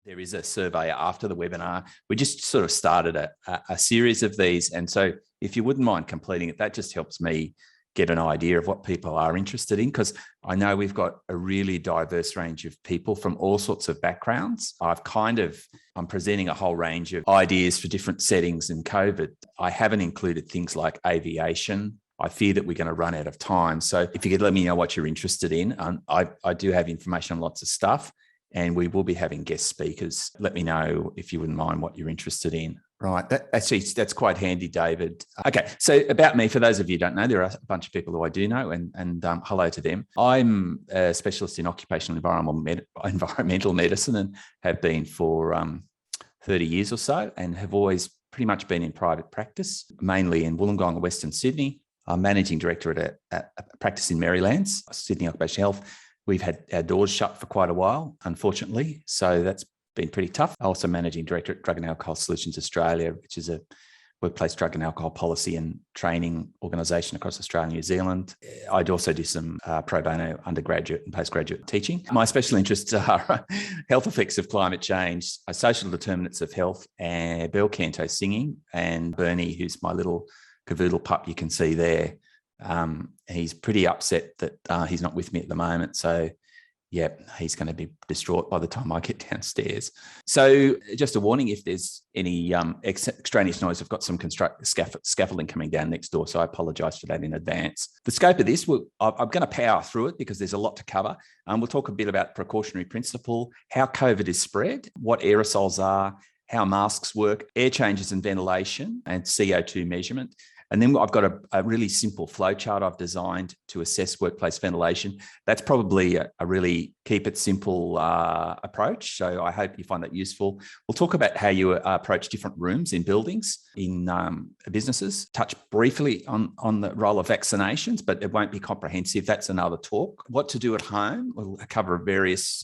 There is a survey after the webinar. We just sort of started a series of these. And so if you wouldn't mind completing it, that just helps me get an idea of what people are interested in, because I know we've got a really diverse range of people from all sorts of backgrounds. I'm presenting a whole range of ideas for different settings in COVID. I haven't included things like aviation. I fear that we're going to run out of time. So if you could let me know what you're interested in. I do have information on lots of stuff, and we will be having guest speakers. Let me know if you wouldn't mind what you're interested in. Right. That's quite handy, David. Okay. So about me, for those of you who don't know, there are a bunch of people who I do know, and hello to them. I'm a specialist in occupational environmental medicine and have been for 30 years or so, and have always pretty much been in private practice, mainly in Wollongong, Western Sydney. I'm managing director at a practice in Marylands, Sydney Occupational Health. We've had our doors shut for quite a while, unfortunately. So that's been pretty tough. I'm also managing director at Drug and Alcohol Solutions Australia, which is a workplace drug and alcohol policy and training organisation across Australia and New Zealand. I'd also do some pro bono undergraduate and postgraduate teaching. My special interests are health effects of climate change, social determinants of health, and bel canto singing. And Bernie, who's my little cavoodle pup you can see there, he's pretty upset that he's not with me at the moment. So yeah, he's going to be distraught by the time I get downstairs. So just a warning, if there's any extraneous noise, I've got some scaffolding coming down next door, so I apologise for that in advance. The scope of this, I'm going to power through it because there's a lot to cover. We'll talk a bit about precautionary principle, how COVID is spread, what aerosols are, how masks work, air changes and ventilation, and CO2 measurement. And then I've got a really simple flowchart I've designed to assess workplace ventilation. That's probably a really keep it simple approach. So I hope you find that useful. We'll talk about how you approach different rooms in buildings, in businesses, touch briefly on the role of vaccinations, but it won't be comprehensive. That's another talk. What to do at home. We'll cover various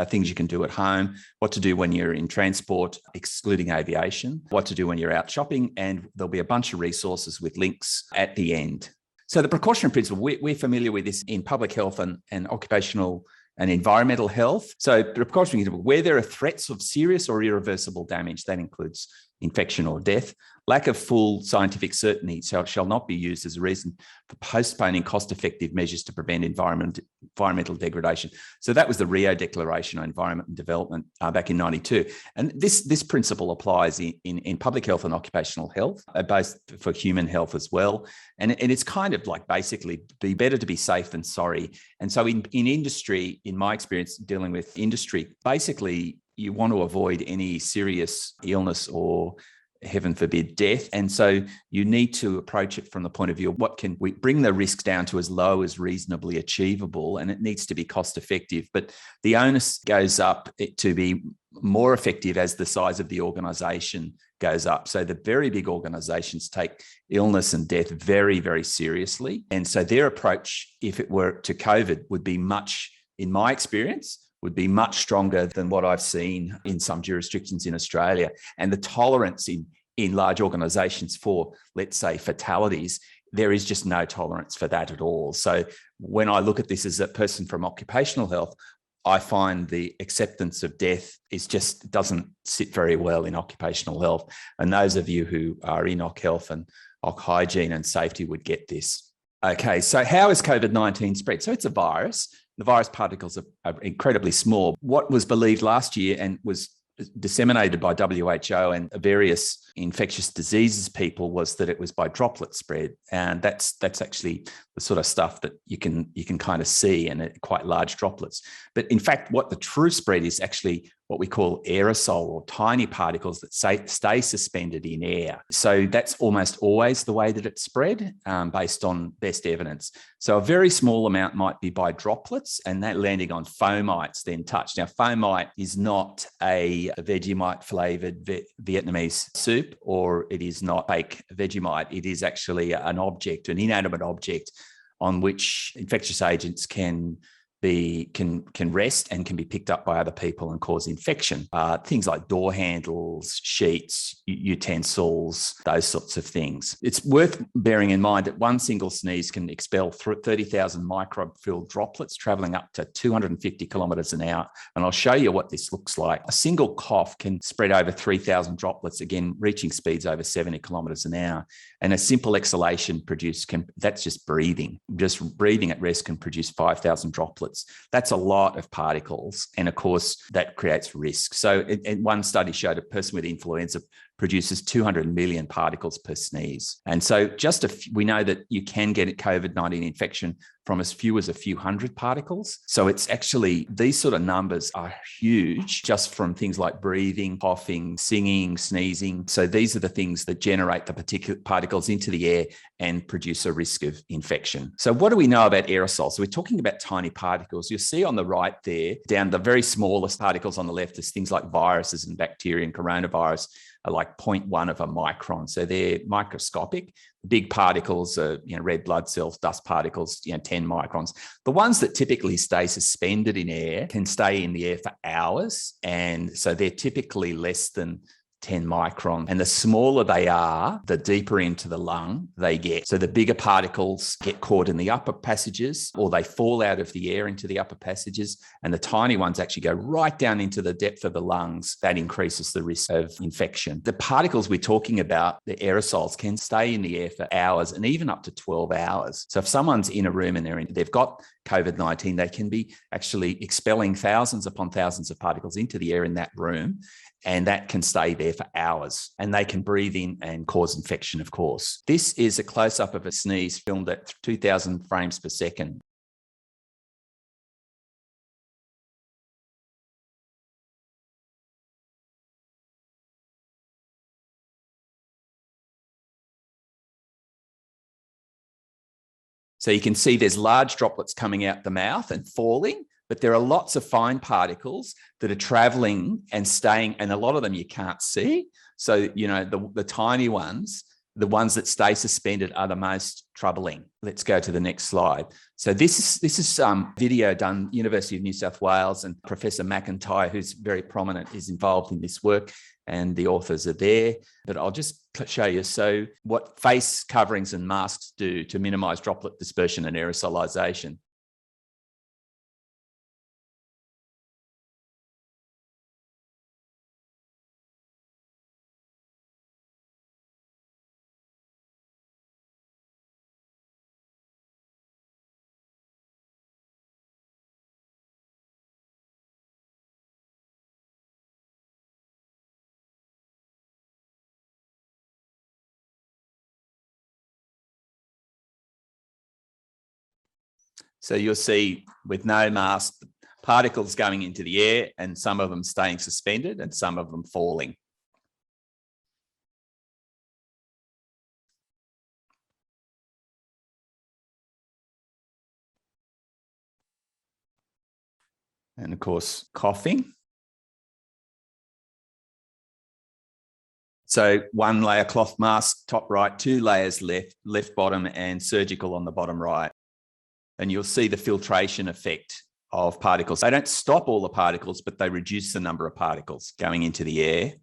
things you can do at home, what to do when you're in transport, excluding aviation, what to do when you're out shopping, and there'll be a bunch of resources with links at the end. So the precautionary principle, we're familiar with this in public health and occupational and environmental health. So the precautionary principle, where there are threats of serious or irreversible damage, that includes infection or death, lack of full scientific certainty shall not be used as a reason for postponing cost-effective measures to prevent environmental degradation. So that was the Rio Declaration on Environment and Development back in 92. And this principle applies in public health and occupational health, both for human health as well. And it's kind of like basically be better to be safe than sorry. And so in industry, in my experience dealing with industry, basically you want to avoid any serious illness or, heaven forbid, death. And so you need to approach it from the point of view of what can we bring the risk down to as low as reasonably achievable, and it needs to be cost effective. But the onus goes up to be more effective as the size of the organisation goes up. So the very big organisations take illness and death very, very seriously. And so their approach, if it were to COVID, would be much, in my experience, would be much stronger than what I've seen in some jurisdictions in Australia. And the tolerance in large organisations for, let's say, fatalities, there is just no tolerance for that at all. So when I look at this as a person from occupational health, I find the acceptance of death doesn't sit very well in occupational health. And those of you who are in occ health and occ hygiene and safety would get this. Okay, so how is COVID-19 spread? So it's a virus. The virus particles are incredibly small. What was believed last year and was disseminated by WHO and various infectious diseases people was that it was by droplet spread, and that's actually the sort of stuff that you can kind of see, and quite large droplets. But in fact, what the true spread is actually what we call aerosol, or tiny particles that stay suspended in air. So that's almost always the way that it's spread, based on best evidence. So a very small amount might be by droplets, and that landing on fomites then touched. Now, fomite is not a Vegemite flavoured Vietnamese soup, or it is not fake Vegemite. It is actually an object, an inanimate object, on which infectious agents can can rest and can be picked up by other people and cause infection. Things like door handles, sheets, utensils, those sorts of things. It's worth bearing in mind that one single sneeze can expel 30,000 microbe-filled droplets traveling up to 250 kilometres an hour. And I'll show you what this looks like. A single cough can spread over 3,000 droplets, again, reaching speeds over 70 kilometres an hour. And a simple exhalation that's just breathing. Just breathing at rest can produce 5,000 droplets. That's a lot of particles. And of course, that creates risk. So one study showed a person with influenza produces 200 million particles per sneeze. And so we know that you can get a COVID-19 infection from as few as a few hundred particles. So it's actually, these sort of numbers are huge just from things like breathing, coughing, singing, sneezing. So these are the things that generate the particular particles into the air and produce a risk of infection. So what do we know about aerosols? So we're talking about tiny particles. You'll see on the right there, down the very smallest particles on the left is things like viruses and bacteria, and coronavirus are like 0.1 of a micron. So they're microscopic. Big particles are, red blood cells, dust particles, 10 microns. The ones that typically stay suspended in air can stay in the air for hours. And so they're typically less than 10 micron. And the smaller they are, the deeper into the lung they get. So the bigger particles get caught in the upper passages, or they fall out of the air into the upper passages. And the tiny ones actually go right down into the depth of the lungs. That increases the risk of infection. The particles we're talking about, the aerosols, can stay in the air for hours and even up to 12 hours. So if someone's in a room and they've got COVID-19, they can be actually expelling thousands upon thousands of particles into the air in that room. And that can stay there for hours, and they can breathe in and cause infection, of course. This is a close-up of a sneeze filmed at 2,000 frames per second. So you can see there's large droplets coming out the mouth and falling, but there are lots of fine particles that are traveling and staying, and a lot of them you can't see. So, the tiny ones, the ones that stay suspended, are the most troubling. Let's go to the next slide. So this is video done University of New South Wales, and Professor McIntyre, who's very prominent, is involved in this work, and the authors are there. But I'll just show you. So what face coverings and masks do to minimize droplet dispersion and aerosolization. So you'll see with no mask, particles going into the air, and some of them staying suspended and some of them falling. And of course, coughing. So one layer cloth mask, top right, 2 layers left bottom, and surgical on the bottom right. And you'll see the filtration effect of particles. They don't stop all the particles, but they reduce the number of particles going into the air.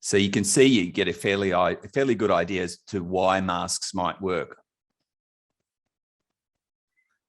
So you can see you get a fairly good idea as to why masks might work.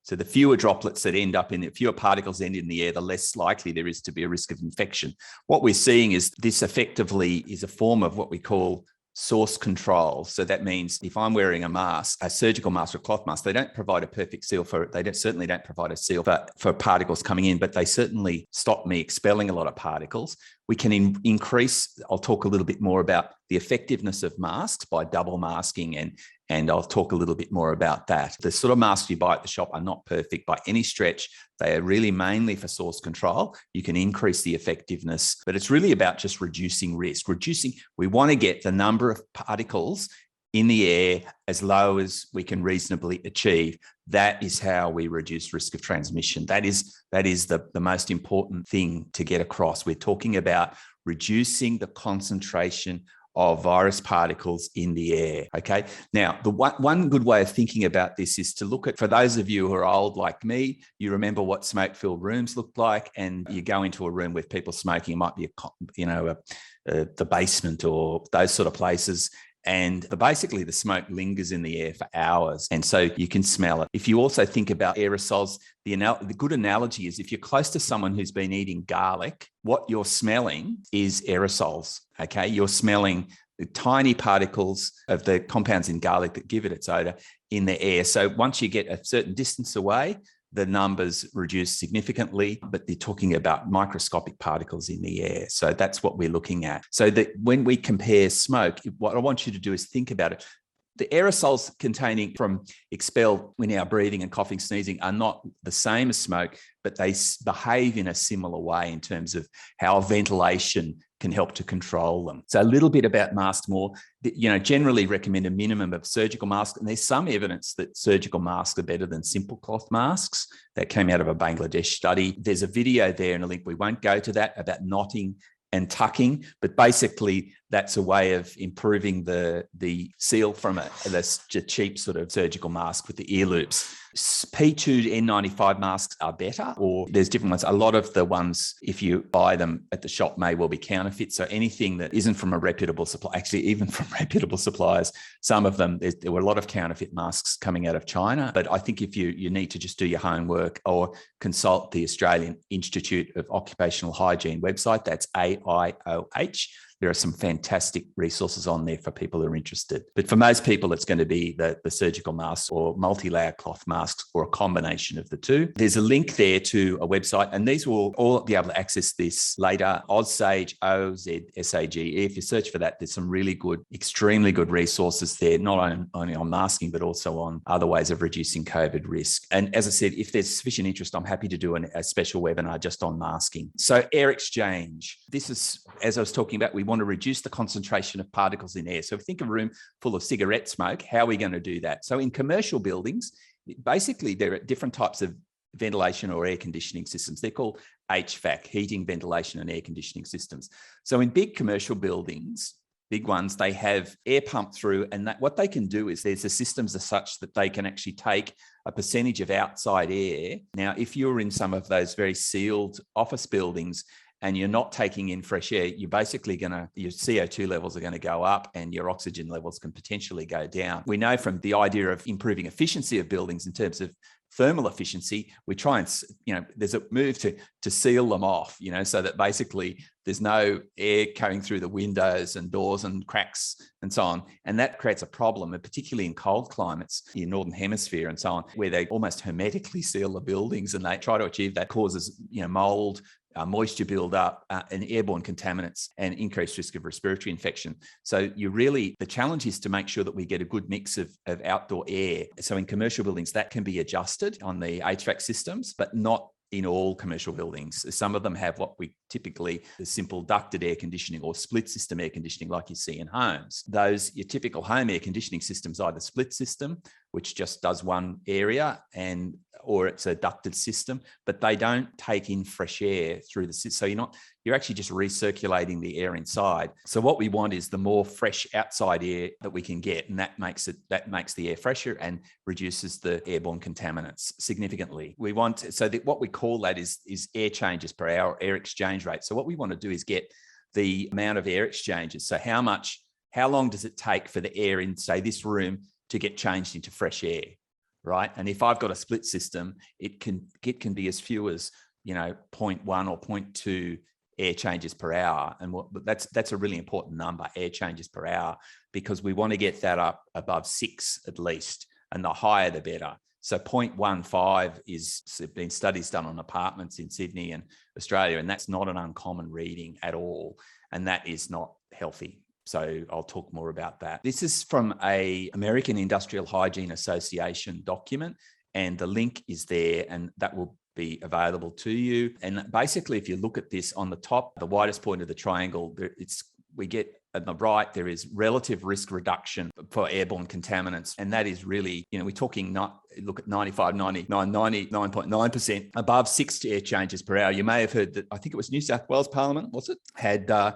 So the fewer droplets that end up in it, fewer particles end in the air, the less likely there is to be a risk of infection. What we're seeing is this effectively is a form of what we call source control. So that means if I'm wearing a mask, a surgical mask or a cloth mask, they don't provide a perfect seal for it. They certainly don't provide a seal for particles coming in, but they certainly stop me expelling a lot of particles, We can increase, I'll talk a little bit more about the effectiveness of masks by double masking, and I'll talk a little bit more about that. The sort of masks you buy at the shop are not perfect by any stretch. They are really mainly for source control. You can increase the effectiveness, but it's really about just reducing risk. We want to get the number of particles in the air as low as we can reasonably achieve. That is how we reduce risk of transmission. That is the most important thing to get across. We're talking about reducing the concentration of virus particles in the air. Okay. Now, the one good way of thinking about this is to look at, for those of you who are old like me, you remember what smoke-filled rooms looked like, and you go into a room with people smoking. It might be the basement or those sort of places. And basically the smoke lingers in the air for hours, and so you can smell it. If you also think about aerosols, the good analogy is if you're close to someone who's been eating garlic, what you're smelling is aerosols, okay? You're smelling the tiny particles of the compounds in garlic that give it its odor in the air. So once you get a certain distance away, the numbers reduce significantly, but they're talking about microscopic particles in the air. So that's what we're looking at. So that when we compare smoke, what I want you to do is think about it. The aerosols containing from expelled when our breathing and coughing, sneezing are not the same as smoke, but they behave in a similar way in terms of how ventilation can help to control them. So a little bit about masks more. Generally recommend a minimum of surgical masks, and there's some evidence that surgical masks are better than simple cloth masks. That came out of a Bangladesh study. There's a video there and a link. We won't go to that, about knotting and tucking, but basically that's a way of improving the seal from a cheap sort of surgical mask with the ear loops. P2 N95 masks are better, or there's different ones. A lot of the ones, if you buy them at the shop, may well be counterfeit. So anything that isn't from a reputable supply, actually even from reputable suppliers, some of them, there were a lot of counterfeit masks coming out of China. But I think if you need to just do your homework or consult the Australian Institute of Occupational Hygiene website, that's AIOH. There are some fantastic resources on there for people who are interested. But for most people, it's going to be the surgical masks or multi-layer cloth masks, or a combination of the two. There's a link there to a website, and these will all be able to access this later. Ozsage, OZSAGE. If you search for that, there's some really good, extremely good resources there, not only on masking, but also on other ways of reducing COVID risk. And as I said, if there's sufficient interest, I'm happy to do a special webinar just on masking. So air exchange. This is, as I was talking about, we want to reduce the concentration of particles in air. So if you think of a room full of cigarette smoke, how are we going to do that? So in commercial buildings, basically there are different types of ventilation or air conditioning systems. They're called HVAC, heating, ventilation and air conditioning systems. So in big commercial buildings, big ones, they have air pumped through, and what they can do is the systems are such that they can actually take a percentage of outside air. Now, if you're in some of those very sealed office buildings and you're not taking in fresh air, you're basically your CO2 levels are going to go up and your oxygen levels can potentially go down. We know from the idea of improving efficiency of buildings in terms of thermal efficiency, we try and, there's a move to seal them off, so that basically there's no air coming through the windows and doors and cracks and so on. And that creates a problem, and particularly in cold climates, in Northern Hemisphere and so on, where they almost hermetically seal the buildings, and they try to achieve that, causes, mold, moisture buildup, and airborne contaminants, and increased risk of respiratory infection. So the challenge is to make sure that we get a good mix of outdoor air. So in commercial buildings, that can be adjusted on the HVAC systems, but not in all commercial buildings. Some of them have what we typically, the simple ducted air conditioning or split system air conditioning like you see in homes. Your typical home air conditioning system's either split system, which just does one area, or it's a ducted system, but they don't take in fresh air through the system. So you're actually just recirculating the air inside. So what we want is the more fresh outside air that we can get, and that makes the air fresher and reduces the airborne contaminants significantly. What we call that is air changes per hour, air exchange rate. So what we want to do is get the amount of air exchanges. So how long does it take for the air in, say, this room to get changed into fresh air, right? And if I've got a split system, it can be as few as 0.1 or 0.2 air changes per hour. And that's a really important number, air changes per hour, because we want to get that up above 6 at least, and the higher the better. So 0.15 is been studies done on apartments in Sydney and Australia, and that's not an uncommon reading at all. And that is not healthy. So I'll talk more about that. This is from a American Industrial Hygiene Association document, and the link is there, and that will be available to you. And basically, if you look at this on the top, the widest point of the triangle, we get at the right, there is relative risk reduction for airborne contaminants. And that is really, we're talking look at 95, 99, 99.9% above 6 air changes per hour. You may have heard that, I think it was New South Wales Parliament, was it?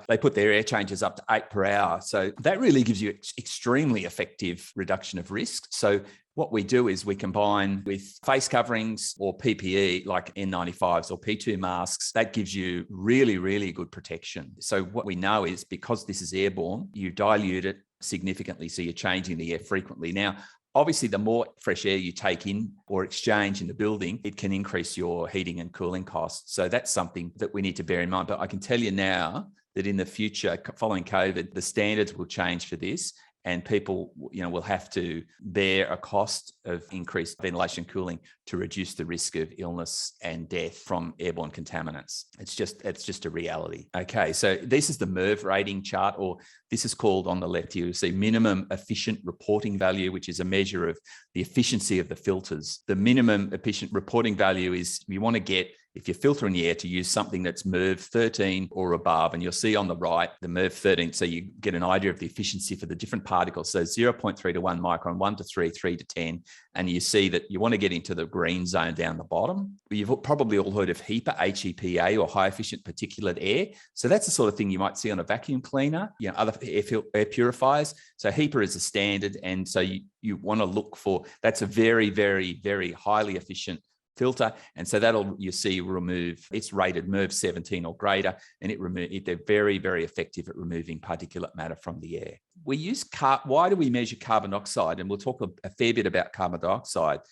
They put their air changes up to 8 per hour. So that really gives you extremely effective reduction of risk. So what we do is we combine with face coverings or PPE like N95s or P2 masks. That gives you really, really good protection. So what we know is because this is airborne, you dilute it significantly. So you're changing the air frequently. Now, obviously, the more fresh air you take in or exchange in the building, it can increase your heating and cooling costs. So that's something that we need to bear in mind. But I can tell you now that in the future, following COVID, the standards will change for this. And people, will have to bear a cost of increased ventilation and cooling to reduce the risk of illness and death from airborne contaminants. It's just a reality. Okay, so this is the MERV rating chart, or this is called on the left here, you see minimum efficient reporting value, which is a measure of the efficiency of the filters. The minimum efficient reporting value is you want to get, if you're filtering the air, to use something that's MERV 13 or above. And you'll see on the right, the MERV 13. So you get an idea of the efficiency for the different particles. So 0.3 to 1 micron, 1 to 3, 3 to 10. And you see that you want to get into the green zone down the bottom. You've probably all heard of HEPA, HEPA, or high efficient particulate air. So that's the sort of thing you might see on a vacuum cleaner, other air purifiers. So HEPA is a standard. And so you want to look for, that's a very, very, very highly efficient filter, and so it's rated MERV 17 or greater, and they're very, very effective at removing particulate matter from the air. Why do we measure carbon dioxide? And we'll talk a fair bit about carbon dioxide.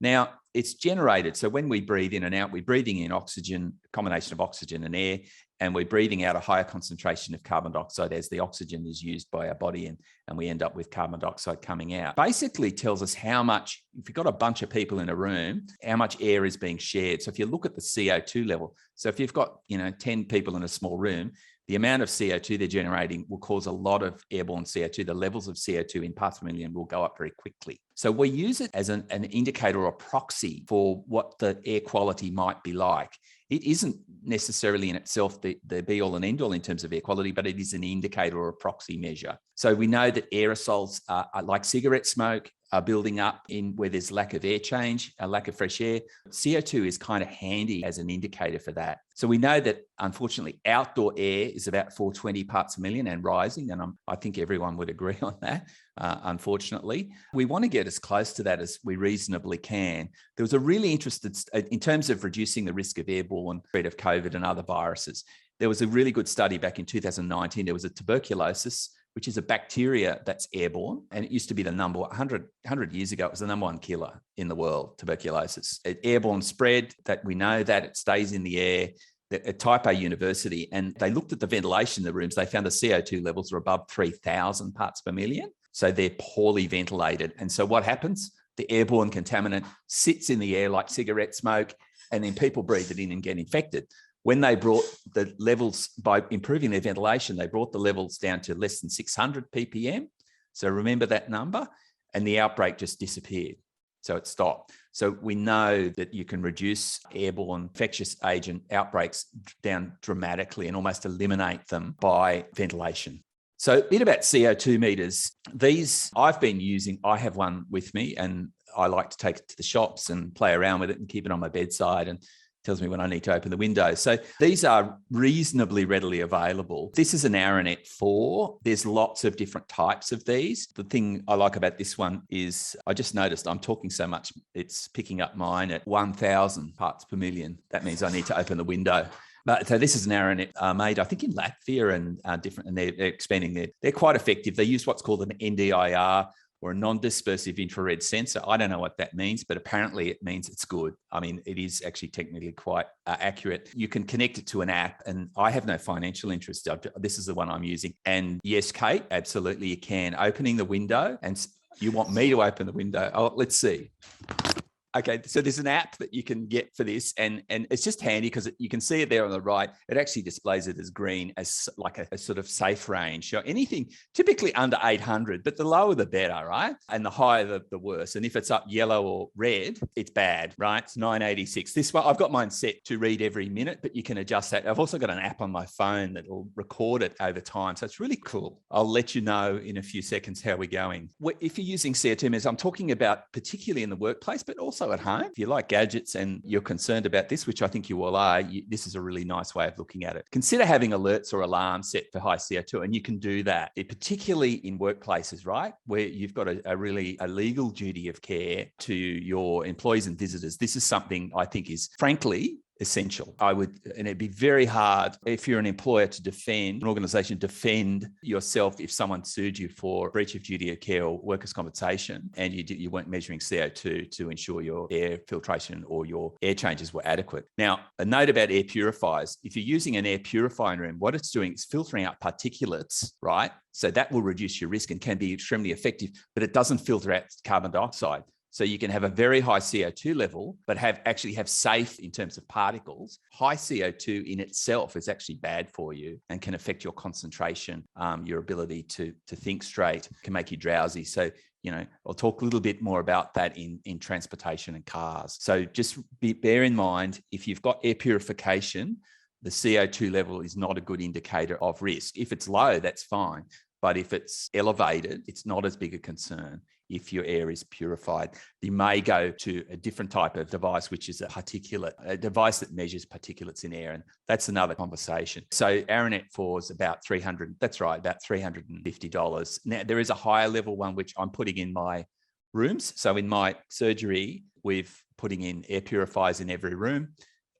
Now, it's generated, so when we breathe in and out, we're breathing in oxygen, a combination of oxygen and air, and we're breathing out a higher concentration of carbon dioxide as the oxygen is used by our body, and we end up with carbon dioxide coming out. Basically tells us how much, if you've got a bunch of people in a room, how much air is being shared. So if you look at the CO2 level, so if you've got 10 people in a small room, the amount of CO2 they're generating will cause a lot of airborne CO2. The levels of CO2 in parts per million will go up very quickly. So we use it as an indicator or proxy for what the air quality might be like. It isn't necessarily in itself the be all and end all in terms of air quality, but it is an indicator or a proxy measure. So we know that aerosols are like cigarette smoke, are building up in where there's lack of air change, a lack of fresh air. CO2 is kind of handy as an indicator for that. So we know that, unfortunately, outdoor air is about 420 parts per million and rising, and I think everyone would agree on that, unfortunately. We want to get as close to that as we reasonably can. There was a really interesting, in terms of reducing the risk of airborne spread of COVID and other viruses, there was a really good study back in 2019. There was a tuberculosis, which is a bacteria that's airborne. And it used to be the number 100 years ago, it was the number one killer in the world, tuberculosis. Airborne spread, that we know that it stays in the air. At Type A University, and they looked at the ventilation in the rooms. They found the CO2 levels were above 3,000 parts per million. So they're poorly ventilated. And so what happens? The airborne contaminant sits in the air like cigarette smoke, and then people breathe it in and get infected. When they brought the levels, by improving their ventilation, they brought the levels down to less than 600 ppm. So remember that number, and the outbreak just disappeared. So it stopped. So we know that you can reduce airborne infectious agent outbreaks down dramatically and almost eliminate them by ventilation. So a bit about CO2 meters. These I've been using, I have one with me, and I like to take it to the shops and play around with it and keep it on my bedside, and tells me when I need to open the window. So these are reasonably readily available. This is an Aranet 4. There's lots of different types of these. The thing I like about this one is I just noticed I'm talking so much, it's picking up mine at 1,000 parts per million. That means I need to open the window. So this is an Aranet made, I think, in Latvia and different, and they're expanding. They're quite effective. They use what's called an NDIR, or a non-dispersive infrared sensor. I don't know what that means, but apparently it means it's good. I mean, it is actually technically quite accurate. You can connect it to an app, and I have no financial interest. This is the one I'm using. And yes, Kate, absolutely you can. Opening the window, and you want me to open the window. Oh, let's see. Okay, so there's an app that you can get for this, and it's just handy because you can see it there on the right. It actually displays it as green, as like a sort of safe range. So anything typically under 800, but the lower the better, right? And the higher the worse. And if it's up yellow or red, it's bad, right? It's 986. This one, I've got mine set to read every minute, but you can adjust that. I've also got an app on my phone that will record it over time. So it's really cool. I'll let you know in a few seconds how we're going. If you're using CO2 meters, I'm talking about particularly in the workplace, but also at home. If you like gadgets and you're concerned about this, which I think you all are, this is a really nice way of looking at it. Consider having alerts or alarms set for high CO2, and you can do that, particularly in workplaces, right, where you've got a legal duty of care to your employees and visitors. This is something I think is, frankly, essential. And it'd be very hard if you're an employer to defend yourself if someone sued you for breach of duty of care or workers' compensation, and you weren't measuring CO2 to ensure your air filtration or your air changes were adequate. Now, a note about air purifiers. If you're using an air purifier in a room, what it's doing is filtering out particulates, right? So that will reduce your risk and can be extremely effective, but it doesn't filter out carbon dioxide. So you can have a very high CO2 level, but have safe in terms of particles. High CO2 in itself is actually bad for you and can affect your concentration, your ability to think straight, can make you drowsy. So, I'll talk a little bit more about that in transportation and cars. So just bear in mind, if you've got air purification, the CO2 level is not a good indicator of risk. If it's low, that's fine. But if it's elevated, it's not as big a concern. If your air is purified, you may go to a different type of device, which is a device that measures particulates in air. And that's another conversation. So Aranet 4 is about about $350. Now, there is a higher level one, which I'm putting in my rooms. So in my surgery, we're putting in air purifiers in every room.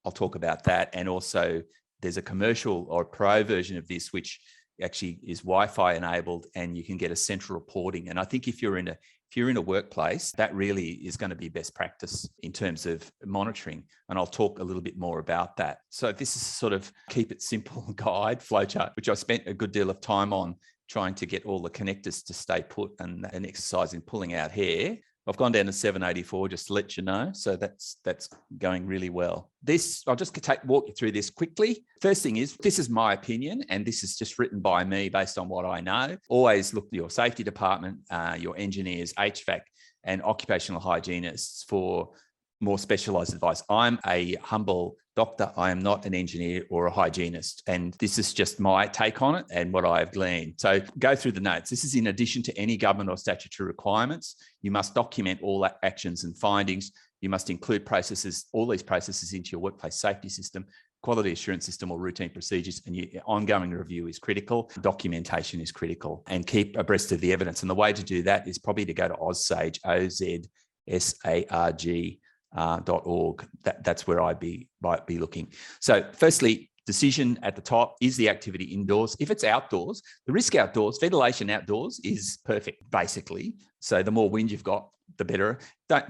I'll talk about that. And also there's a commercial or pro version of this, which actually is Wi-Fi enabled, and you can get a central reporting. And I think if you're in a workplace, that really is going to be best practice in terms of monitoring. And I'll talk a little bit more about that. So this is sort of keep it simple guide flowchart, which I spent a good deal of time on trying to get all the connectors to stay put and an exercise in pulling out hair. I've gone down to 784 just to let you know. So that's going really well. I'll just walk you through this quickly. First thing is, this is my opinion, and this is just written by me based on what I know. Always look to your safety department, your engineers, HVAC, and occupational hygienists for more specialized advice. I'm a humble doctor. I am not an engineer or a hygienist. And this is just my take on it and what I have gleaned. So go through the notes. This is in addition to any government or statutory requirements. You must document all actions and findings. You must include all these processes into your workplace safety system, quality assurance system, or routine procedures. And your ongoing review is critical. Documentation is critical, and keep abreast of the evidence. And the way to do that is probably to go to OzSarg, OZSARG. .org. That's where might be looking. So firstly, decision at the top, is the activity indoors? If it's outdoors, the risk outdoors, ventilation outdoors is perfect, basically. So the more wind you've got, the better.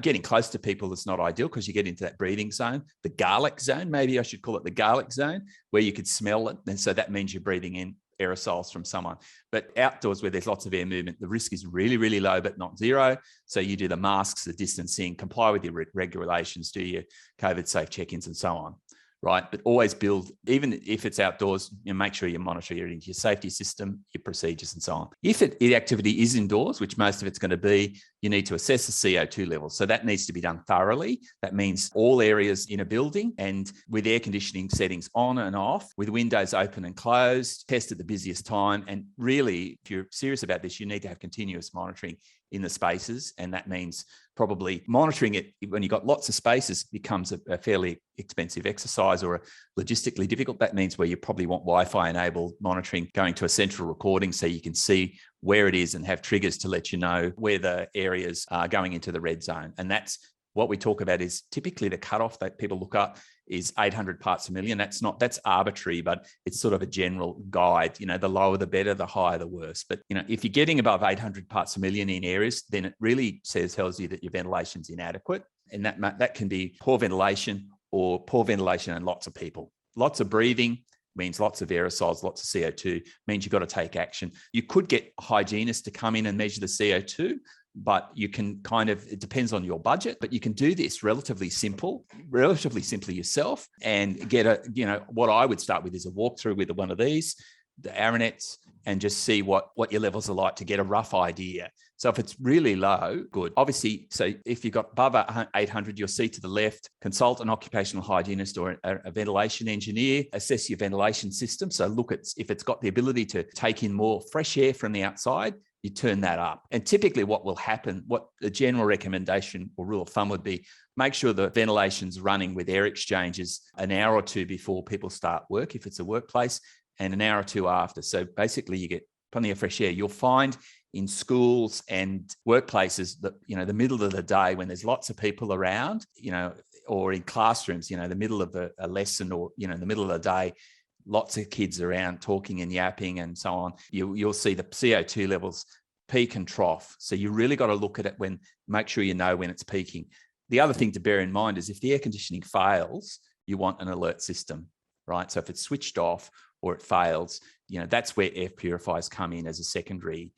Getting close to people is not ideal because you get into that breathing zone, the garlic zone, maybe I should call it the garlic zone, where you could smell it. And so that means you're breathing in aerosols from someone. But outdoors where there's lots of air movement, the risk is really, really low, but not zero. So you do the masks, the distancing, comply with your regulations, do your COVID safe check-ins and so on, right? But always build, even if it's outdoors, make sure you monitor your safety system, your procedures and so on. If the activity is indoors, which most of it's going to be, you need to assess the CO2 levels. So that needs to be done thoroughly. That means all areas in a building and with air conditioning settings on and off, with windows open and closed, test at the busiest time. And really, if you're serious about this, you need to have continuous monitoring in the spaces. And that means probably monitoring it when you've got lots of spaces becomes a fairly expensive exercise or logistically difficult. That means where you probably want Wi-Fi enabled monitoring, going to a central recording so you can see where it is and have triggers to let you know where the areas are going into the red zone. And that's what we talk about is typically the cutoff that people look up is 800 parts per million. That's arbitrary, but it's sort of a general guide. The lower the better, the higher the worse. But if you're getting above 800 parts per million in areas, then it really tells you that your ventilation's inadequate, and that can be poor ventilation or poor ventilation and lots of people. Lots of breathing means lots of aerosols, lots of CO2, means you've got to take action. You could get hygienists to come in and measure the CO2, but you can it depends on your budget, but you can do this relatively simply yourself and get what I would start with is a walkthrough with one of these, the Aeronets, and just see what your levels are like to get a rough idea. So if it's really low, good. Obviously, so if you've got above 800, you'll see to the left, consult an occupational hygienist or a ventilation engineer, assess your ventilation system. So look at if it's got the ability to take in more fresh air from the outside, you turn that up. And typically what will happen, what the general recommendation or rule of thumb would be, make sure the ventilation's running with air exchanges an hour or two before people start work, if it's a workplace, and an hour or two after. So basically you get plenty of fresh air. You'll find in schools and workplaces that, the middle of the day when there's lots of people around, or in classrooms, the middle of a lesson or, the middle of the day, lots of kids around talking and yapping and so on. You'll see the CO2 levels peak and trough. So you really got to look at it make sure you know when it's peaking. The other thing to bear in mind is if the air conditioning fails, you want an alert system, right? So if it's switched off or it fails, that's where air purifiers come in as a secondary,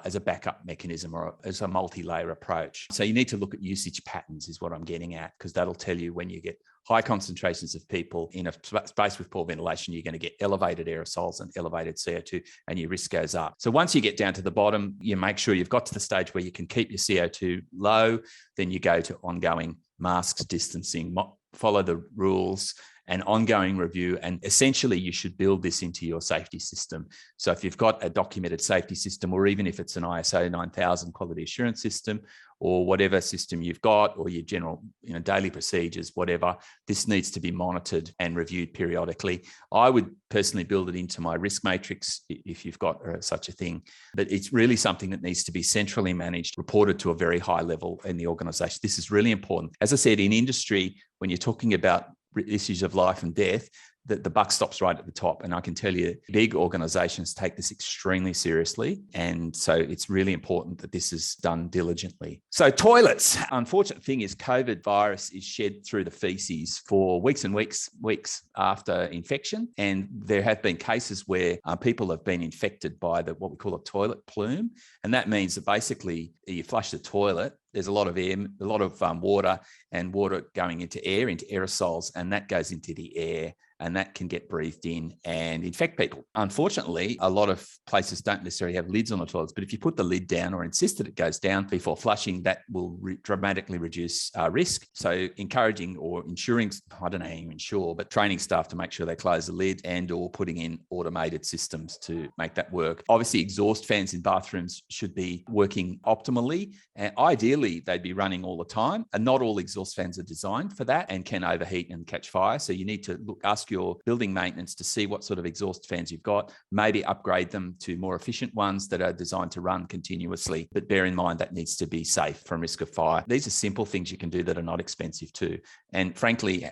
as a backup mechanism or as a multi-layer approach. So you need to look at usage patterns is what I'm getting at, because that'll tell you when you get high concentrations of people in a space with poor ventilation, you're going to get elevated aerosols and elevated CO2 and your risk goes up. So once you get down to the bottom, you make sure you've got to the stage where you can keep your CO2 low, then you go to ongoing masks, distancing, follow the rules, and ongoing review. And essentially you should build this into your safety system. So if you've got a documented safety system, or even if it's an ISO 9000 quality assurance system, or whatever system you've got, or your general, daily procedures, whatever, this needs to be monitored and reviewed periodically. I would personally build it into my risk matrix if you've got such a thing, but it's really something that needs to be centrally managed, reported to a very high level in the organization. This is really important. As I said, in industry, when you're talking about issues of life and death, the buck stops right at the top. And I can tell you, big organizations take this extremely seriously. And so it's really important that this is done diligently. So toilets, unfortunate thing is COVID virus is shed through the feces for weeks and weeks after infection. And there have been cases where people have been infected by what we call a toilet plume. And that means that basically you flush the toilet, there's a lot of air, a lot of water and water going into aerosols, and that goes into the air. And that can get breathed in and infect people. Unfortunately, a lot of places don't necessarily have lids on the toilets, but if you put the lid down or insist that it goes down before flushing, that will dramatically reduce risk. So encouraging or ensuring, I don't know how you ensure, but training staff to make sure they close the lid and or putting in automated systems to make that work. Obviously, exhaust fans in bathrooms should be working optimally. And ideally, they'd be running all the time. And not all exhaust fans are designed for that and can overheat and catch fire. So you need to ask your building maintenance to see what sort of exhaust fans you've got, maybe upgrade them to more efficient ones that are designed to run continuously. But bear in mind that needs to be safe from risk of fire. These are simple things you can do that are not expensive too. And frankly,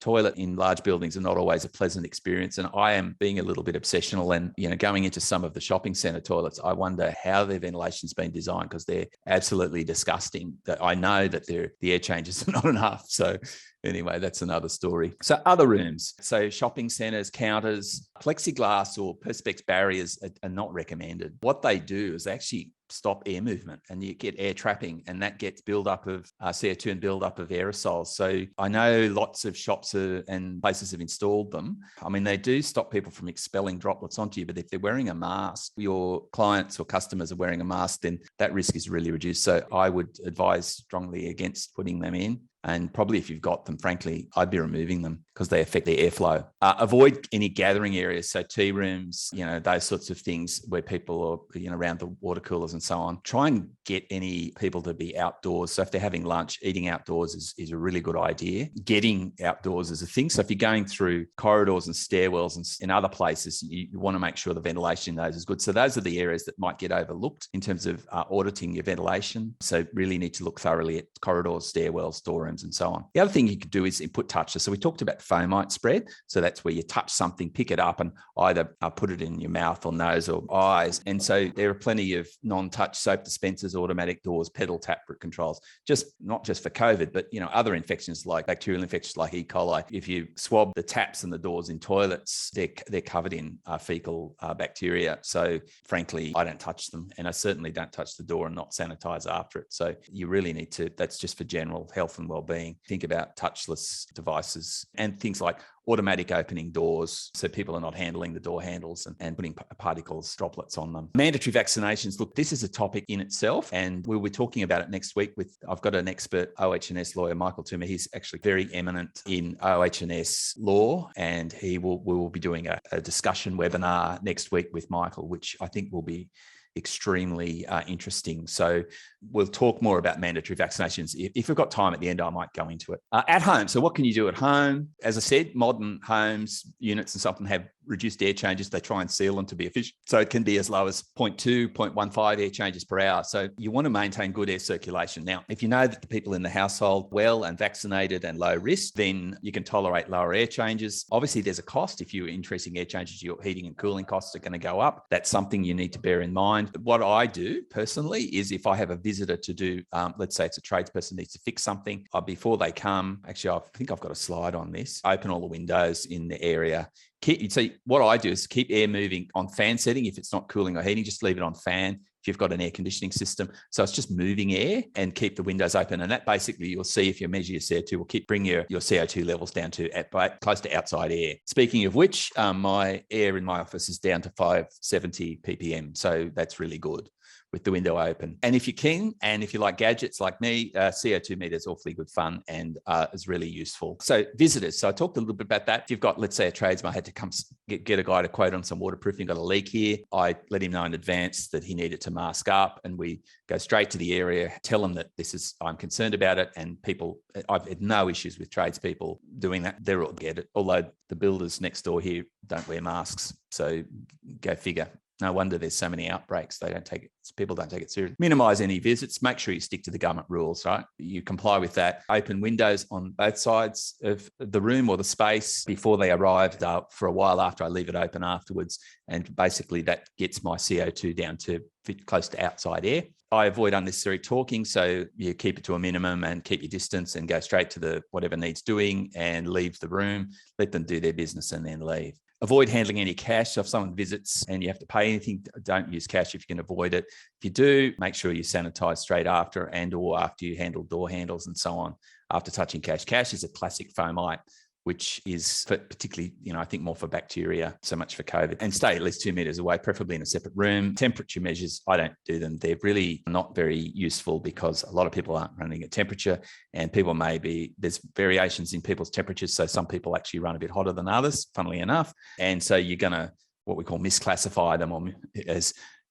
toilet in large buildings are not always a pleasant experience. And I am being a little bit obsessional and, going into some of the shopping centre toilets, I wonder how their ventilation's been designed, because they're absolutely disgusting. That I know that the air changes are not enough. So anyway, that's another story. So other rooms, so shopping centres, counters, plexiglass or perspex barriers are not recommended. What they do is actually stop air movement and you get air trapping, and that gets build up of CO2 and build up of aerosols. So I know lots of shops and places have installed them. I mean, they do stop people from expelling droplets onto you, but if they're wearing a mask, your clients or customers are wearing a mask, then that risk is really reduced. So I would advise strongly against putting them in. And probably if you've got them, frankly, I'd be removing them because they affect the airflow. Avoid any gathering areas, so tea rooms, those sorts of things where people are, around the water coolers and so on. Try and get any people to be outdoors. So if they're having lunch, eating outdoors is a really good idea. Getting outdoors is a thing. So if you're going through corridors and stairwells and in other places, you want to make sure the ventilation in those is good. So those are the areas that might get overlooked in terms of auditing your ventilation. So really need to look thoroughly at corridors, stairwells, storerooms, rooms and so on. The other thing you could do is input touchless. So we talked about foamite spread. So that's where you touch something, pick it up and either put it in your mouth or nose or eyes. And so there are plenty of non-touch soap dispensers, automatic doors, pedal tap controls, not just for COVID, but other infections like bacterial infections like E. coli. If you swab the taps and the doors in toilets, they're covered in fecal bacteria. So frankly, I don't touch them, and I certainly don't touch the door and not sanitize after it. So you really need to, that's just for general health and well-being. Think about touchless devices and things like automatic opening doors, so people are not handling the door handles and putting particles, droplets on them. Mandatory vaccinations. Look, this is a topic in itself, and we'll be talking about it next week I've got an expert OH&S lawyer, Michael Toomer. He's actually very eminent in OH&S law, and we will be doing a discussion webinar next week with Michael, which I think will be extremely interesting. So we'll talk more about mandatory vaccinations. If we've got time at the end, I might go into it. At home. So what can you do at home? As I said, modern homes, units and something have reduced air changes. They try and seal them to be efficient. So it can be as low as 0.2, 0.15 air changes per hour. So you want to maintain good air circulation. Now, if you know that the people in the household well and vaccinated and low risk, then you can tolerate lower air changes. Obviously, there's a cost. If you're increasing air changes, your heating and cooling costs are going to go up. That's something you need to bear in mind. What I do personally is if I have a visitor to do, let's say it's a tradesperson needs to fix something, before they come, actually, I think I've got a slide on this, open all the windows in the area. What I do is keep air moving on fan setting. If it's not cooling or heating, just leave it on fan. If you've got an air conditioning system. So it's just moving air and keep the windows open. And that basically you'll see if you measure your CO2 will bring your CO2 levels down to close to outside air. Speaking of which, my air in my office is down to 570 ppm. So that's really good with the window open. And if you can, and if you like gadgets like me, CO2 meter is awfully good fun and is really useful. So visitors. So I talked a little bit about that. If you've got, let's say a tradesman had to come get a guy to quote on some waterproofing, got a leak here. I let him know in advance that he needed to mask up, and we go straight to the area, tell him that I'm concerned about it. And I've had no issues with tradespeople doing that. They're all get it. Although the builders next door here don't wear masks. So go figure. No wonder there's so many outbreaks. People don't take it seriously. Minimize any visits. Make sure you stick to the government rules, right? You comply with that. Open windows on both sides of the room or the space before they arrive for a while after I leave it open afterwards. And basically that gets my CO2 down to close to outside air. I avoid unnecessary talking. So you keep it to a minimum and keep your distance and go straight to whatever needs doing and leave the room. Let them do their business and then leave. Avoid handling any cash. So if someone visits and you have to pay anything, don't use cash if you can avoid it. If you do, make sure you sanitize straight after or after you handle door handles and so on after touching cash. Cash is a classic foamite, which is particularly, I think more for bacteria, so much for COVID. And stay at least 2 meters away, preferably in a separate room. Temperature measures, I don't do them. They're really not very useful because a lot of people aren't running at temperature, and there's variations in people's temperatures. So some people actually run a bit hotter than others, funnily enough. And so you're going to, what we call misclassify them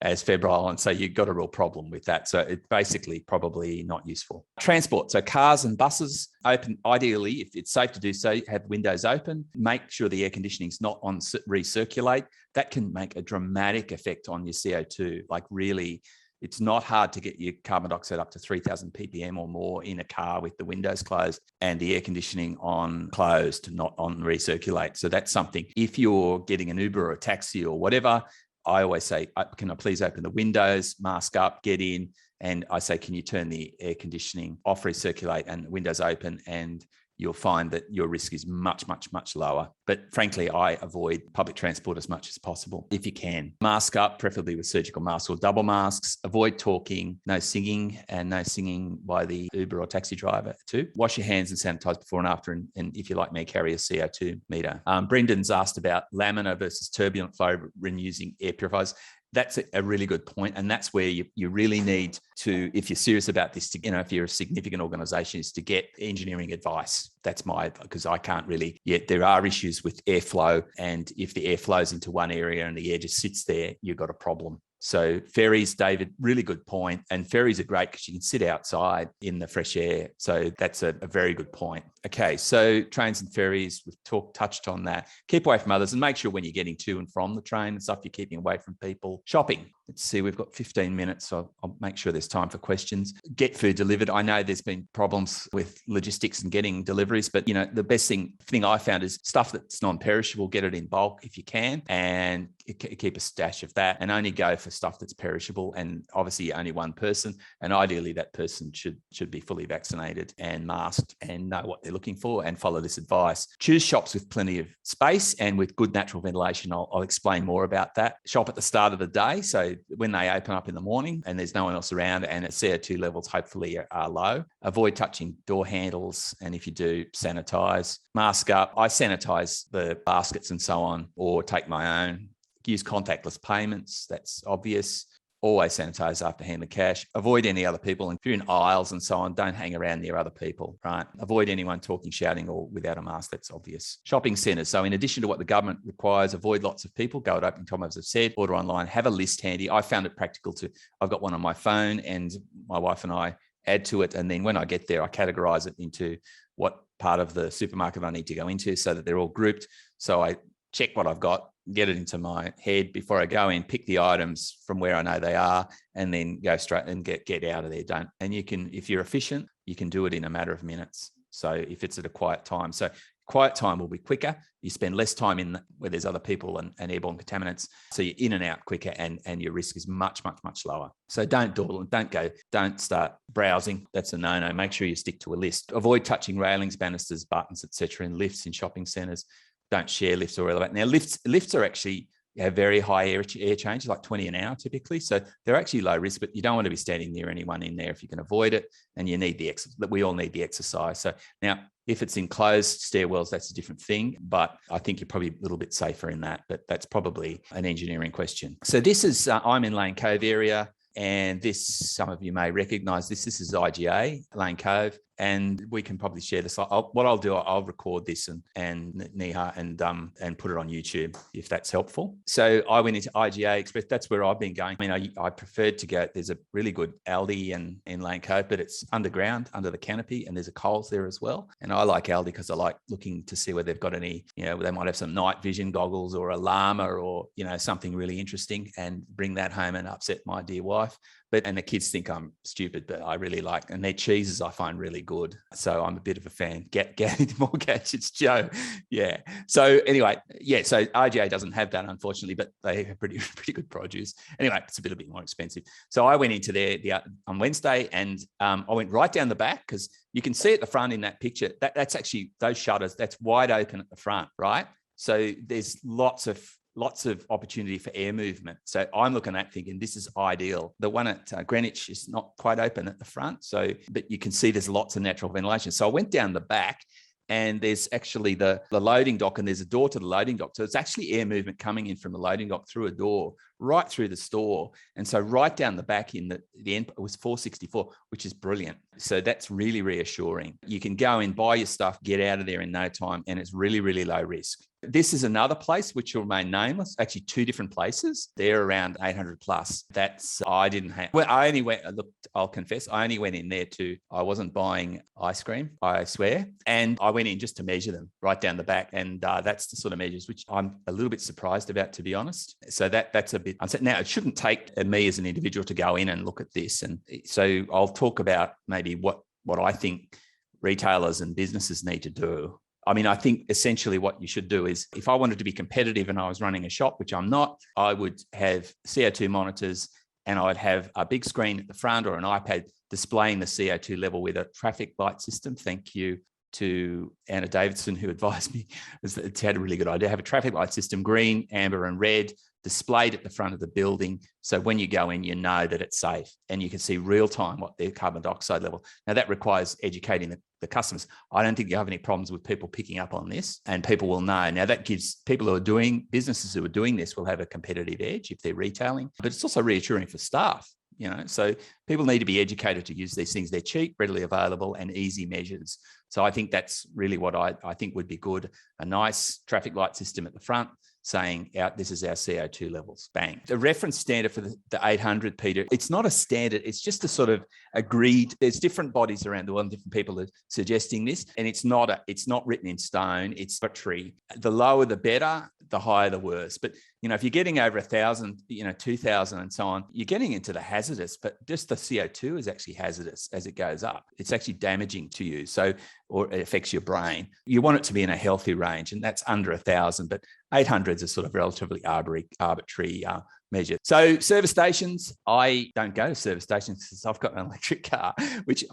as febrile. And so you've got a real problem with that. So it's basically probably not useful. Transport. So cars and buses open. Ideally, if it's safe to do so, have windows open. Make sure the air conditioning is not on recirculate. That can make a dramatic effect on your CO2. Like really, it's not hard to get your carbon dioxide up to 3,000 ppm or more in a car with the windows closed and the air conditioning on closed, not on recirculate. So that's something. If you're getting an Uber or a taxi or whatever, I always say, can I please open the windows, mask up, get in? And I say, can you turn the air conditioning off, recirculate, and windows open? And you'll find that your risk is much, much, much lower. But frankly, I avoid public transport as much as possible if you can. Mask up, preferably with surgical masks or double masks. Avoid talking, no singing, and no singing by the Uber or taxi driver too. Wash your hands and sanitize before and after. And if you like me, carry a CO2 meter. Brendan's asked about laminar versus turbulent flow when using air purifiers. That's a really good point. And that's where you really need to, if you're serious about this, if you're a significant organization, is to get engineering advice. That's because I can't really, yet there are issues with airflow. And if the air flows into one area and the air just sits there, you've got a problem. So ferries, David, really good point. And ferries are great because you can sit outside in the fresh air. So that's a very good point. Okay, so trains and ferries, we've touched on that. Keep away from others and make sure when you're getting to and from the train and stuff, you're keeping away from people. Shopping. Let's see, we've got 15 minutes, so I'll make sure there's time for questions. Get food delivered. I know there's been problems with logistics and getting deliveries, but the best thing I found is stuff that's non-perishable, get it in bulk if you can, and keep a stash of that, and only go for stuff that's perishable, and obviously only one person, and ideally that person should be fully vaccinated and masked and know what they're looking for and follow this advice. Choose shops with plenty of space and with good natural ventilation. I'll explain more about that. Shop at the start of the day, so when they open up in the morning and there's no one else around, and its CO2 levels hopefully are low. Avoid touching door handles, and if you do, sanitize. Mask up. I sanitize the baskets and so on, or take my own. Use contactless payments. That's obvious. Always sanitize after handling cash. Avoid any other people. And if you're in aisles and so on, don't hang around near other people, right? Avoid anyone talking, shouting, or without a mask. That's obvious. Shopping centres. So in addition to what the government requires, avoid lots of people. Go at opening time, as I've said. Order online. Have a list handy. I found it practical to. I've got one on my phone, and my wife and I add to it. And then when I get there, I categorize it into what part of the supermarket I need to go into, so that they're all grouped. So I check what I've got, get it into my head before I go in, pick the items from where I know they are, and then go straight and get out of there. And you can, if you're efficient, you can do it in a matter of minutes. So if it's at a quiet time, so quiet time will be quicker. You spend less time in where there's other people and airborne contaminants. So you're in and out quicker, and your risk is much, much, much lower. So don't dawdle, don't start browsing. That's a no-no. Make sure you stick to a list. Avoid touching railings, banisters, buttons, etc. in lifts, in shopping centres. Don't share lifts or elevators. Now, lifts are actually have very high air changes, like 20 an hour typically. So they're actually low risk, but you don't want to be standing near anyone in there if you can avoid it. And you need we all need the exercise. So now, if it's enclosed stairwells, that's a different thing. But I think you're probably a little bit safer in that. But that's probably an engineering question. So this is, I'm in Lane Cove area. And this, some of you may recognise this. This is IGA, Lane Cove, and we can probably share this. What I'll do, I'll record this and Neha and put it on YouTube if that's helpful. So I went into IGA Express. That's where I've been going. I mean, I preferred to go. There's a really good Aldi in Lane Cove, but it's underground, under the canopy, and there's a Coles there as well. And I like Aldi because I like looking to see whether they've got any. They might have some night vision goggles or a llama or something really interesting, and bring that home and upset my dear wife. And the kids think I'm stupid, but I really like, and their cheeses I find really good. So I'm a bit of a fan. Get more gadgets, Joe. Yeah. So anyway, so RGA doesn't have that, unfortunately, but they have pretty good produce. Anyway, it's a bit more expensive. So I went into there on Wednesday, and I went right down the back, because you can see at the front in that picture, that's actually those shutters, that's wide open at the front, right? So there's lots of opportunity for air movement. So I'm looking at thinking this is ideal. The one at Greenwich is not quite open at the front, but you can see there's lots of natural ventilation. So I went down the back, and there's actually the loading dock, and there's a door to the loading dock. So it's actually air movement coming in from the loading dock through a door right through the store. And so right down the back in the end, it was 464, which is brilliant. So that's really reassuring. You can go in, buy your stuff, get out of there in no time, and it's really, really low risk. This is another place which will remain nameless, actually two different places. They're around 800 plus. I didn't have, well, I only went, look, I'll confess, I only went in there I wasn't buying ice cream, I swear. And I went in just to measure them right down the back. And that's the sort of measures which I'm a little bit surprised about, to be honest. So that's a bit uncertain. Now, it shouldn't take me as an individual to go in and look at this. And so I'll talk about maybe what I think retailers and businesses need to do. I mean, I think essentially what you should do is, if I wanted to be competitive and I was running a shop, which I'm not, I would have CO2 monitors, and I'd have a big screen at the front or an iPad displaying the CO2 level with a traffic light system. Thank you to Anna Davidson, who advised me. It's had a really good idea. Have a traffic light system, green, amber, and red, displayed at the front of the building. So when you go in, you know that it's safe, and you can see real time what their carbon dioxide level. Now that requires educating the customers. I don't think you have any problems with people picking up on this, and people will know. Now that gives people businesses who are doing this will have a competitive edge if they're retailing, but it's also reassuring for staff. So people need to be educated to use these things. They're cheap, readily available, and easy measures. So I think that's really what I think would be good. A nice traffic light system at the front saying, this is our CO2 levels, bang. The reference standard for the 800, Peter, it's not a standard. It's just a sort of agreed. There's different bodies around the world, different people are suggesting this, and it's not written in stone. It's arbitrary. The lower, the better. the higher the worse. But, if you're getting over 1,000, 2,000 and so on, you're getting into the hazardous, but just the CO2 is actually hazardous as it goes up. It's actually damaging to you. So, or it affects your brain. You want it to be in a healthy range, and that's under 1,000, but 800 is a sort of relatively arbitrary measure. So service stations, I don't go to service stations because I've got an electric car, which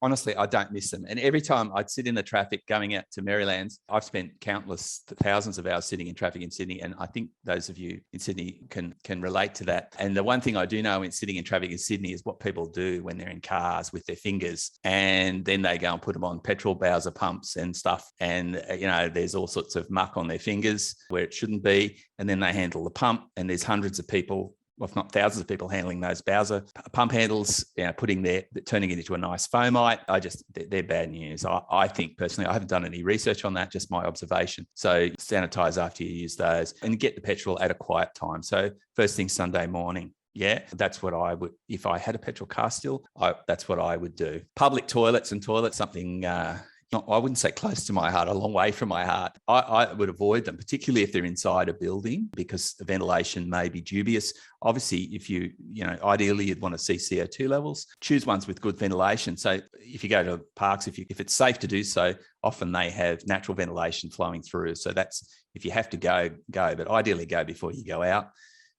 honestly, I don't miss them. And every time I'd sit in the traffic going out to Maryland's, I've spent countless thousands of hours sitting in traffic in Sydney. And I think those of you in Sydney can relate to that. And the one thing I do know in sitting in traffic in Sydney is what people do when they're in cars with their fingers, and then they go and put them on petrol Bowser pumps and stuff. And, there's all sorts of muck on their fingers where it shouldn't be. And then they handle the pump, and there's hundreds of people, if not thousands of people, handling those Bowser pump handles, turning it into a nice foamite. They're bad news. I think personally, I haven't done any research on that, just my observation. So sanitize after you use those, and get the petrol at a quiet time. So first thing Sunday morning. Yeah, that's what I would, if I had a petrol car still, that's what I would do. Public toilets, something I wouldn't say close to my heart, a long way from my heart. I would avoid them, particularly if they're inside a building, because the ventilation may be dubious. Obviously, if ideally you'd want to see CO2 levels, choose ones with good ventilation. So if you go to parks, if it's safe to do so, often they have natural ventilation flowing through. So that's, if you have to go, but ideally go before you go out.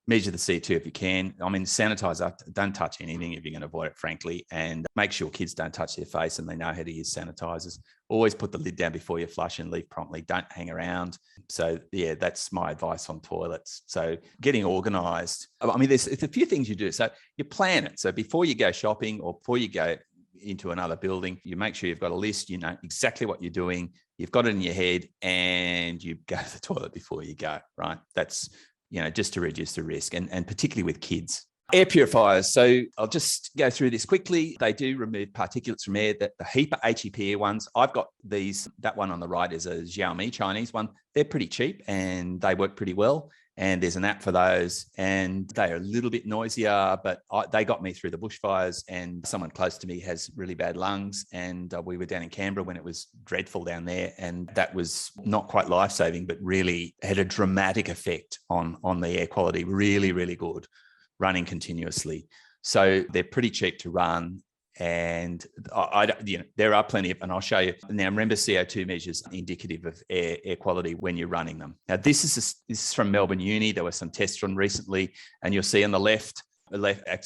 Measure the CO2 if you can. Sanitize up. Don't touch anything if you're going to avoid it, frankly, and make sure kids don't touch their face and they know how to use sanitizers. Always put the lid down before you flush and leave promptly. Don't hang around. So yeah, that's my advice on toilets. So getting organized. There's a few things you do. So you plan it. So before you go shopping or before you go into another building, you make sure you've got a list, you know exactly what you're doing, you've got it in your head, and you go to the toilet before you go, right? That's just to reduce the risk, and particularly with kids. Air purifiers. So I'll just go through this quickly. They do remove particulates from air. The HEPA ones, I've got these. That one on the right is a Xiaomi Chinese one. They're pretty cheap and they work pretty well. And there's an app for those, and they are a little bit noisier, but they got me through the bushfires. And someone close to me has really bad lungs, and we were down in Canberra when it was dreadful down there, and that was not quite life-saving, but really had a dramatic effect on the air quality. Really, really good, running continuously. So they're pretty cheap to run. And there are plenty of, and I'll show you. Now, remember, CO2 measures are indicative of air quality when you're running them. Now, this is from Melbourne Uni. There were some tests run recently, and you'll see on the left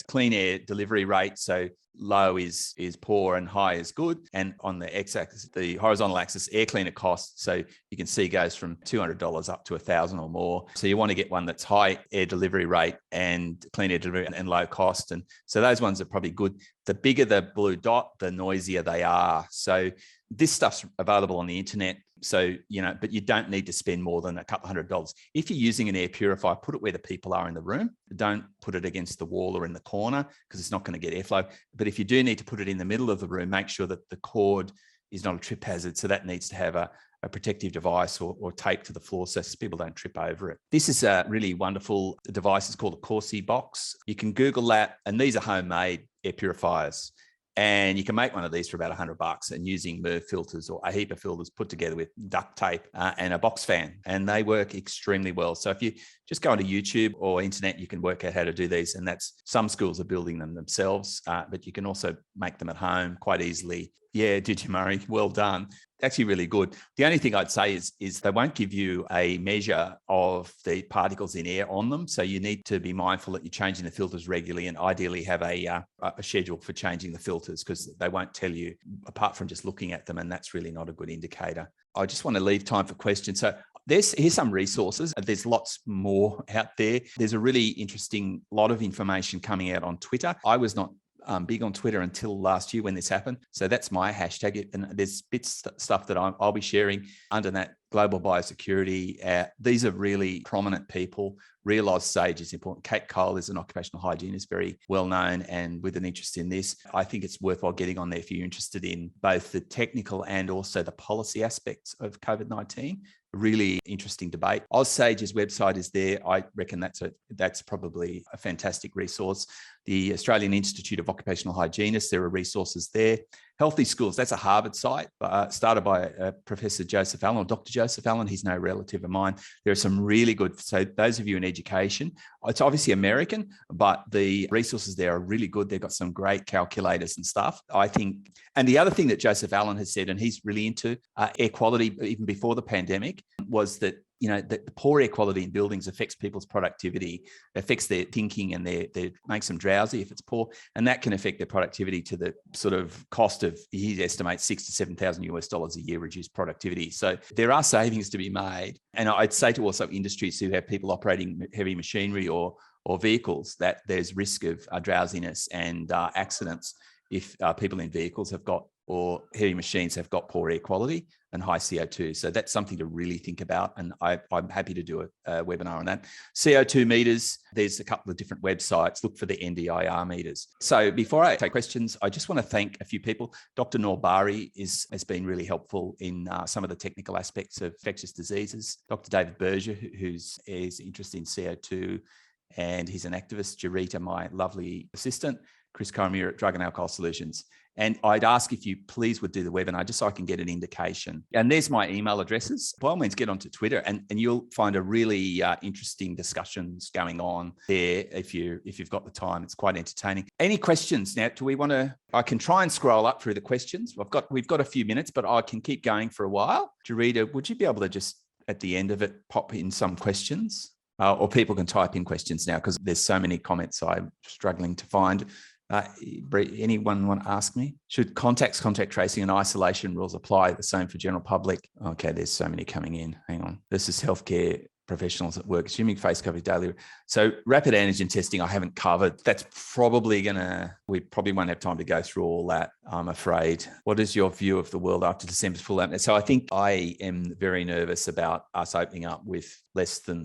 clean air delivery rate. So low is poor and high is good. And on the x-axis, the horizontal axis, air cleaner cost. So you can see goes from $200 up to $1,000 or more. So you want to get one that's high air delivery rate and clean air delivery and low cost. And so those ones are probably good. The bigger the blue dot, the noisier they are. So this stuff's available on the internet. So, but you don't need to spend more than a couple $100. If you're using an air purifier, put it where the people are in the room. Don't put it against the wall or in the corner, because it's not going to get airflow. But if you do need to put it in the middle of the room, make sure that the cord is not a trip hazard. So that needs to have a protective device or tape to the floor so people don't trip over it. This is a really wonderful device. It's called a Corsi box. You can Google that, and these are homemade air purifiers. And you can make one of these for about $100, and using MERV filters or HEPA filters put together with duct tape and a box fan, and they work extremely well. So if you just go onto YouTube or internet, you can work out how to do these. And some schools are building them themselves, but you can also make them at home quite easily. Yeah, did you, Murray? Well done. Actually really good. The only thing I'd say is they won't give you a measure of the particles in air on them. So you need to be mindful that you're changing the filters regularly, and ideally have a schedule for changing the filters, because they won't tell you apart from just looking at them, and that's really not a good indicator. I just want to leave time for questions. So here's some resources. There's lots more out there. There's a really interesting lot of information coming out on Twitter. I was not big on Twitter until last year when this happened. So that's my hashtag. And there's stuff that I'll be sharing under that global biosecurity. These are really prominent people. Real Oz Sage is important. Kate Cole is an occupational hygienist, very well known and with an interest in this. I think it's worthwhile getting on there if you're interested in both the technical and also the policy aspects of COVID-19. Really interesting debate. AusSage's website is there. I reckon that's probably a fantastic resource. The Australian Institute of Occupational Hygienists, there are resources there. Healthy Schools, that's a Harvard site, started by Professor Joseph Allen, or Dr. Joseph Allen. He's no relative of mine. There are some really good, so those of you in education, it's obviously American, but the resources there are really good. They've got some great calculators and stuff, I think. And the other thing that Joseph Allen has said, and he's really into air quality even before the pandemic, was that that the poor air quality in buildings affects people's productivity, affects their thinking, and they makes them drowsy if it's poor, and that can affect their productivity to the sort of cost of, he estimates, $6,000 to $7,000 a year reduced productivity. So there are savings to be made, and I'd say to also industries who have people operating heavy machinery or vehicles that there's risk of drowsiness and accidents if people in vehicles have got, or heavy machines have got, poor air quality and high CO2. So that's something to really think about. And I'm happy to do a webinar on that. CO2 meters, there's a couple of different websites. Look for the NDIR meters. So before I take questions, I just want to thank a few people. Dr. Norbari has been really helpful in some of the technical aspects of infectious diseases. Dr. David Berger, who's interested in CO2, and he's an activist. Jarita, my lovely assistant. Chris Cormier at Drug and Alcohol Solutions. And I'd ask if you please would do the webinar just so I can get an indication. And there's my email addresses. By all means, get onto Twitter and you'll find a really interesting discussions going on there if you've got the time. It's quite entertaining. Any questions? Now, do we want to, I can try and scroll up through the questions. We've got a few minutes, but I can keep going for a while. Jarita, would you be able to just at the end of it pop in some questions? Or people can type in questions now because there's so many comments I'm struggling to find. Anyone want to ask me? Should contact tracing and isolation rules apply the same for general public? Okay, there's so many coming in. Hang on. This is healthcare professionals at work, assuming face coverage daily. So rapid antigen testing, I haven't covered. That's probably we probably won't have time to go through all that, I'm afraid. What is your view of the world after December's full opening? So I think I am very nervous about us opening up with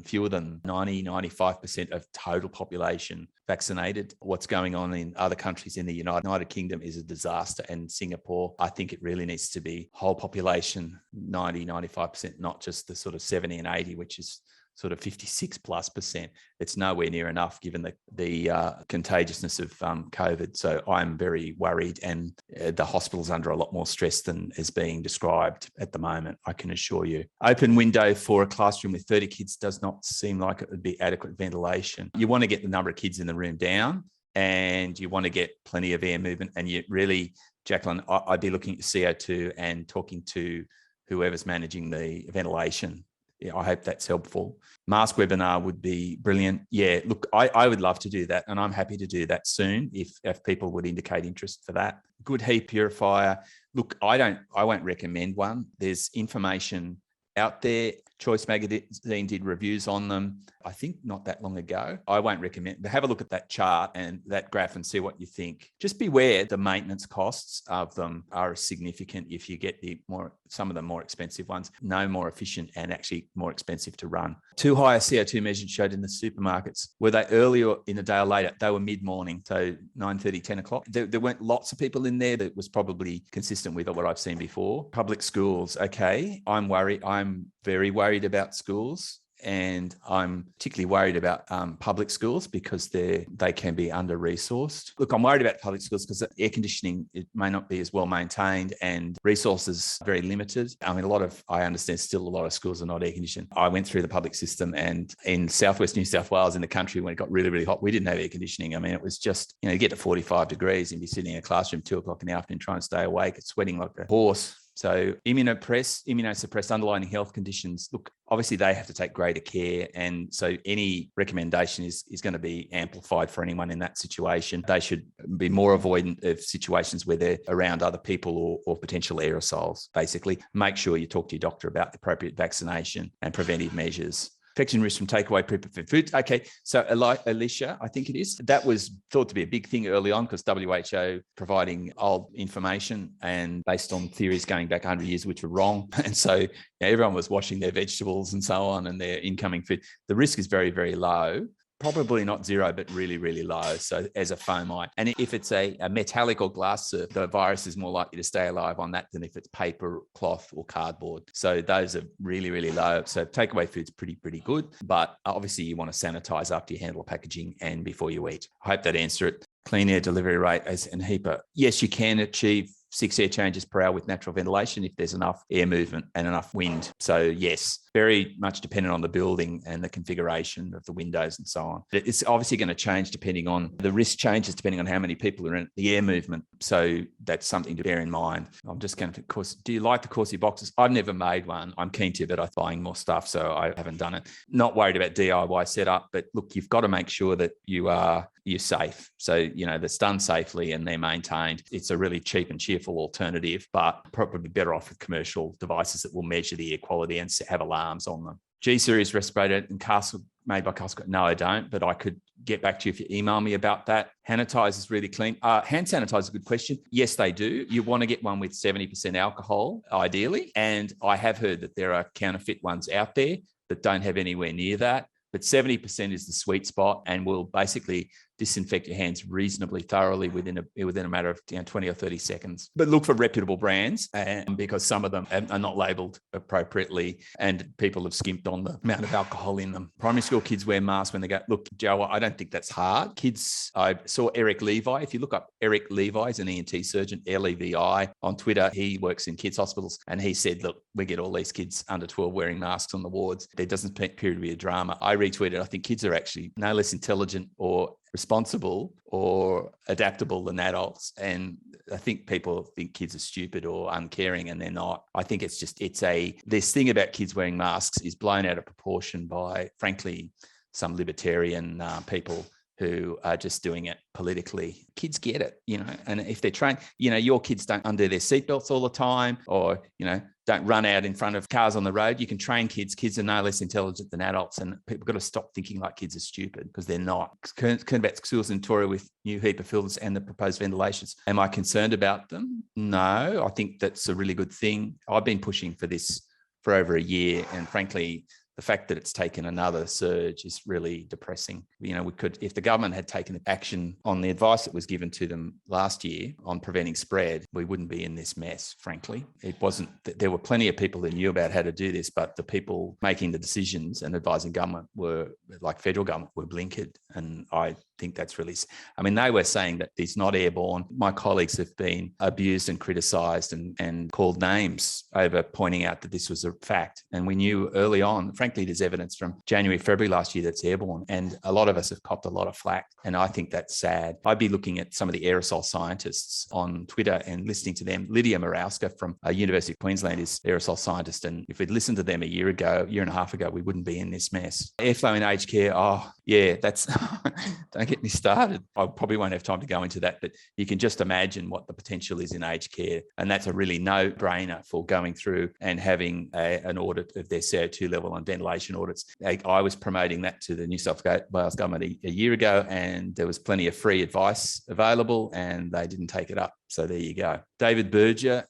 fewer than 95% of total population vaccinated. What's going on in other countries in the United Kingdom is a disaster. And Singapore, I think it really needs to be whole population, 95%, not just the sort of 70 and 80, which is sort of 56+%. It's nowhere near enough given the contagiousness of COVID. So I'm very worried, and the hospital's under a lot more stress than is being described at the moment, I can assure you. Open window for a classroom with 30 kids does not seem like it would be adequate ventilation. You want to get the number of kids in the room down, and you want to get plenty of air movement. And you really, Jacqueline, I'd be looking at CO2 and talking to whoever's managing the ventilation. Yeah, I hope that's helpful. Mask webinar would be brilliant. Yeah, look, I would love to do that, and I'm happy to do that soon if people would indicate interest for that. Good heat purifier. Look, I won't recommend one. There's information out there. Choice Magazine did reviews on them, I think not that long ago. I won't recommend, but have a look at that chart and that graph and see what you think. Just beware the maintenance costs of them are significant if you get some of the more expensive ones. No more efficient and actually more expensive to run. Too high a CO2 measures showed in the supermarkets. Were they earlier in the day or later? They were mid-morning, so 9:30, 10 o'clock. There weren't lots of people in there. That was probably consistent with what I've seen before. Public schools, okay. I'm very worried about schools, and I'm particularly worried about public schools because they can be under-resourced. Look, I'm worried about public schools because air conditioning, it may not be as well maintained and resources very limited. I mean, I understand still a lot of schools are not air conditioned. I went through the public system, and in southwest New South Wales, in the country, when it got really, really hot, we didn't have air conditioning. I mean, it was just, you get to 45 degrees and be sitting in a classroom 2 o'clock in the afternoon trying to stay awake. It's sweating like a horse. So immunosuppressed underlying health conditions, look, obviously they have to take greater care. And so any recommendation is going to be amplified for anyone in that situation. They should be more avoidant of situations where they're around other people or potential aerosols. Basically, make sure you talk to your doctor about the appropriate vaccination and preventive measures. Infection risk from takeaway pre-prepared foods. Okay, so Alicia, I think it is. That was thought to be a big thing early on because WHO providing old information and based on theories going back 100 years, which were wrong. And so everyone was washing their vegetables and so on and their incoming food. The risk is very, very low. Probably not zero, but really, really low. So as a foamite. And if it's a metallic or glass surface, the virus is more likely to stay alive on that than if it's paper, cloth, or cardboard. So those are really, really low. So takeaway food's pretty good. But obviously you want to sanitize after you handle packaging and before you eat. I hope that answered it. Clean air delivery rate and HEPA. Yes, you can achieve 6 air changes per hour with natural ventilation if there's enough air movement and enough wind. So yes, very much dependent on the building and the configuration of the windows and so on. It's obviously going to change depending on the risk changes, depending on how many people are in it, the air movement. So that's something to bear in mind. I'm just going to, of course, do you like the Corsi boxes? I've never made one. I'm keen to, but I'm buying more stuff, so I haven't done it. Not worried about DIY setup, but look, you've got to make sure that you're safe. So, that's done safely and they're maintained. It's a really cheap and cheerful alternative, but probably better off with commercial devices that will measure the air quality and have alarms on them. G-Series respirator and Castle, made by Castle. No, I don't, but I could get back to you if you email me about that. Sanitizer is really clean. Hand sanitizer is a good question. Yes, they do. You want to get one with 70% alcohol, ideally. And I have heard that there are counterfeit ones out there that don't have anywhere near that. But 70% is the sweet spot and will basically disinfect your hands reasonably thoroughly within a matter of 20 or 30 seconds. But look for reputable brands, and because some of them are not labelled appropriately and people have skimped on the amount of alcohol in them. Primary school kids wear masks when they go. Look, Joe, I don't think that's hard. Kids, I saw Eric Levi. If you look up Eric Levi, he's an ENT surgeon, LEVI, on Twitter. He works in kids' hospitals and he said, look, we get all these kids under 12 wearing masks on the wards. There doesn't appear to be a drama. I retweeted, I think kids are actually no less intelligent or responsible or adaptable than adults. And I think people think kids are stupid or uncaring, and they're not. I think this thing about kids wearing masks is blown out of proportion by, frankly, some libertarian people who are just doing it politically. Kids get it, and if they're trained, your kids don't undo their seatbelts all the time, or, don't run out in front of cars on the road. You can train kids. Kids are no less intelligent than adults, and people got to stop thinking like kids are stupid, because they're not. Kernbat schools in Victoria with new HEPA filters and the proposed ventilations. Am I concerned about them? No, I think that's a really good thing. I've been pushing for this for over a year, and frankly, the fact that it's taken another surge is really depressing. If the government had taken action on the advice that was given to them last year on preventing spread, we wouldn't be in this mess, frankly. There were plenty of people who knew about how to do this, but the people making the decisions and advising government federal government, were blinkered. And I think that's really, they were saying that it's not airborne. My colleagues have been abused and criticised and called names over pointing out that this was a fact. And we knew early on, frankly, there's evidence from January, February last year that's airborne. And a lot of us have copped a lot of flack. And I think that's sad. I'd be looking at some of the aerosol scientists on Twitter and listening to them. Lydia Morawska from University of Queensland is aerosol scientist. And if we'd listened to them a year and a half ago, we wouldn't be in this mess. Airflow in aged care, that's, don't get me started. I probably won't have time to go into that, but you can just imagine what the potential is in aged care. And that's a really no-brainer for going through and having an audit of their CO2 level on ventilation audits. I was promoting that to the New South Wales government a year ago, and there was plenty of free advice available and they didn't take it up. So there you go. David Berger,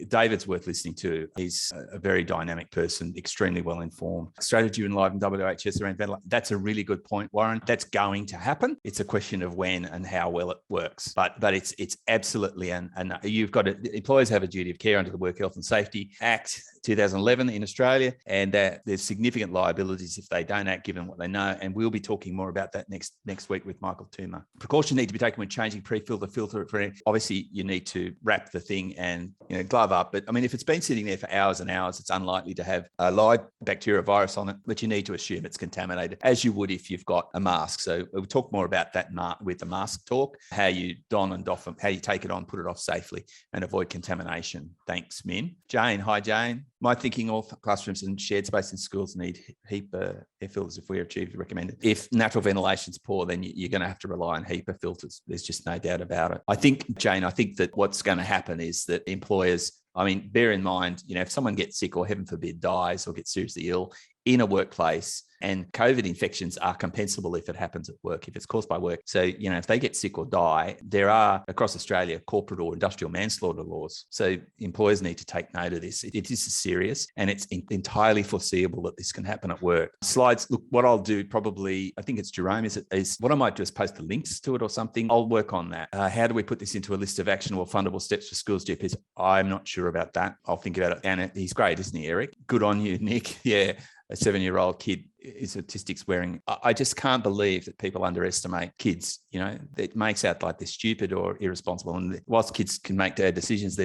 David's worth listening to. He's a very dynamic person, extremely well informed. Strategy enlivened WHS around ventilation. That's a really good point, Warren. That's going to happen. It's a question of when and how well it works. But it's absolutely, and you've got to, employers have a duty of care under the Work Health and Safety Act 2011 in Australia, and that there's significant liabilities if they don't act, given what they know. And we'll be talking more about that next week with Michael Toomer. Precautions need to be taken when changing pre-filter filter. Obviously, you need to wrap the thing and glove up. But if it's been sitting there for hours and hours, it's unlikely to have a live bacteria virus on it, but you need to assume it's contaminated, as you would if you've got a mask. So we'll talk more about that with the mask talk, how you don and doff them, how you take it on, put it off safely, and avoid contamination. Thanks, Min. Jane, hi, Jane. My thinking, all classrooms and shared space in schools need HEPA air filters if we achieve the recommended. If natural ventilation is poor, then you're going to have to rely on HEPA filters. There's just no doubt about it. I think, Jane, that what's going to happen is that employers, bear in mind, if someone gets sick or heaven forbid dies or gets seriously ill in a workplace, and COVID infections are compensable if it happens at work, if it's caused by work. So, if they get sick or die, there are across Australia corporate or industrial manslaughter laws. So employers need to take note of this. It is serious, and it's entirely foreseeable that this can happen at work. Slides, look, what I'll do probably, I think it's Jerome, is what I might do is post the links to it or something. I'll work on that. How do we put this into a list of actionable fundable steps for schools, GPs? I'm not sure about that. I'll think about it. And he's great, isn't he, Eric? Good on you, Nick. Yeah. a 7-year-old kid is autistics wearing. I just can't believe that people underestimate kids. It makes out like they're stupid or irresponsible. And whilst kids can make their decisions,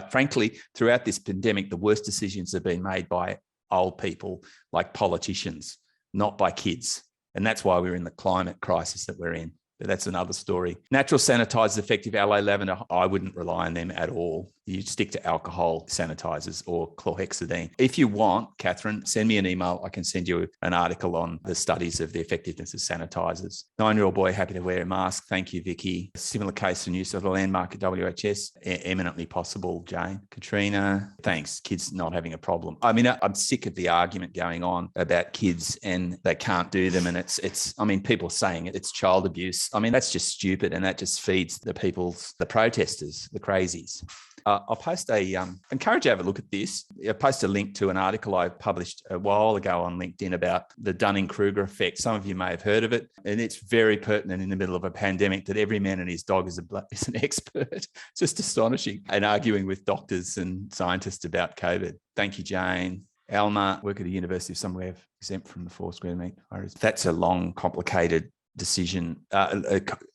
frankly, throughout this pandemic, the worst decisions have been made by old people like politicians, not by kids. And that's why we're in the climate crisis that we're in. But that's another story. Natural sanitizers, effective aloe lavender, I wouldn't rely on them at all. You stick to alcohol sanitizers or chlorhexidine. If you want, Catherine, send me an email. I can send you an article on the studies of the effectiveness of sanitizers. 9-year-old boy happy to wear a mask. Thank you, Vicky. A similar case in use of a landmark at WHS. Eminently possible, Jane. Katrina, thanks. Kids not having a problem. I mean, I'm sick of the argument going on about kids and they can't do them. And it's people saying it's child abuse. I mean, that's just stupid. And that just feeds the protesters, the crazies. I'll post encourage you to have a look at this. I'll post a link to an article I published a while ago on LinkedIn about the Dunning-Kruger effect. Some of you may have heard of it, and it's very pertinent in the middle of a pandemic that every man and his dog is an expert. It's just astonishing. And arguing with doctors and scientists about COVID. Thank you, Jane. Alma, work at a university of somewhere exempt from the 4 square metre. That's a long, complicated decision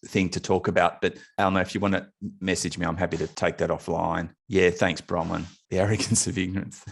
thing to talk about, but Alma, if you want to message me, I'm happy to take that offline. Yeah, thanks, Bronwyn. The arrogance of ignorance.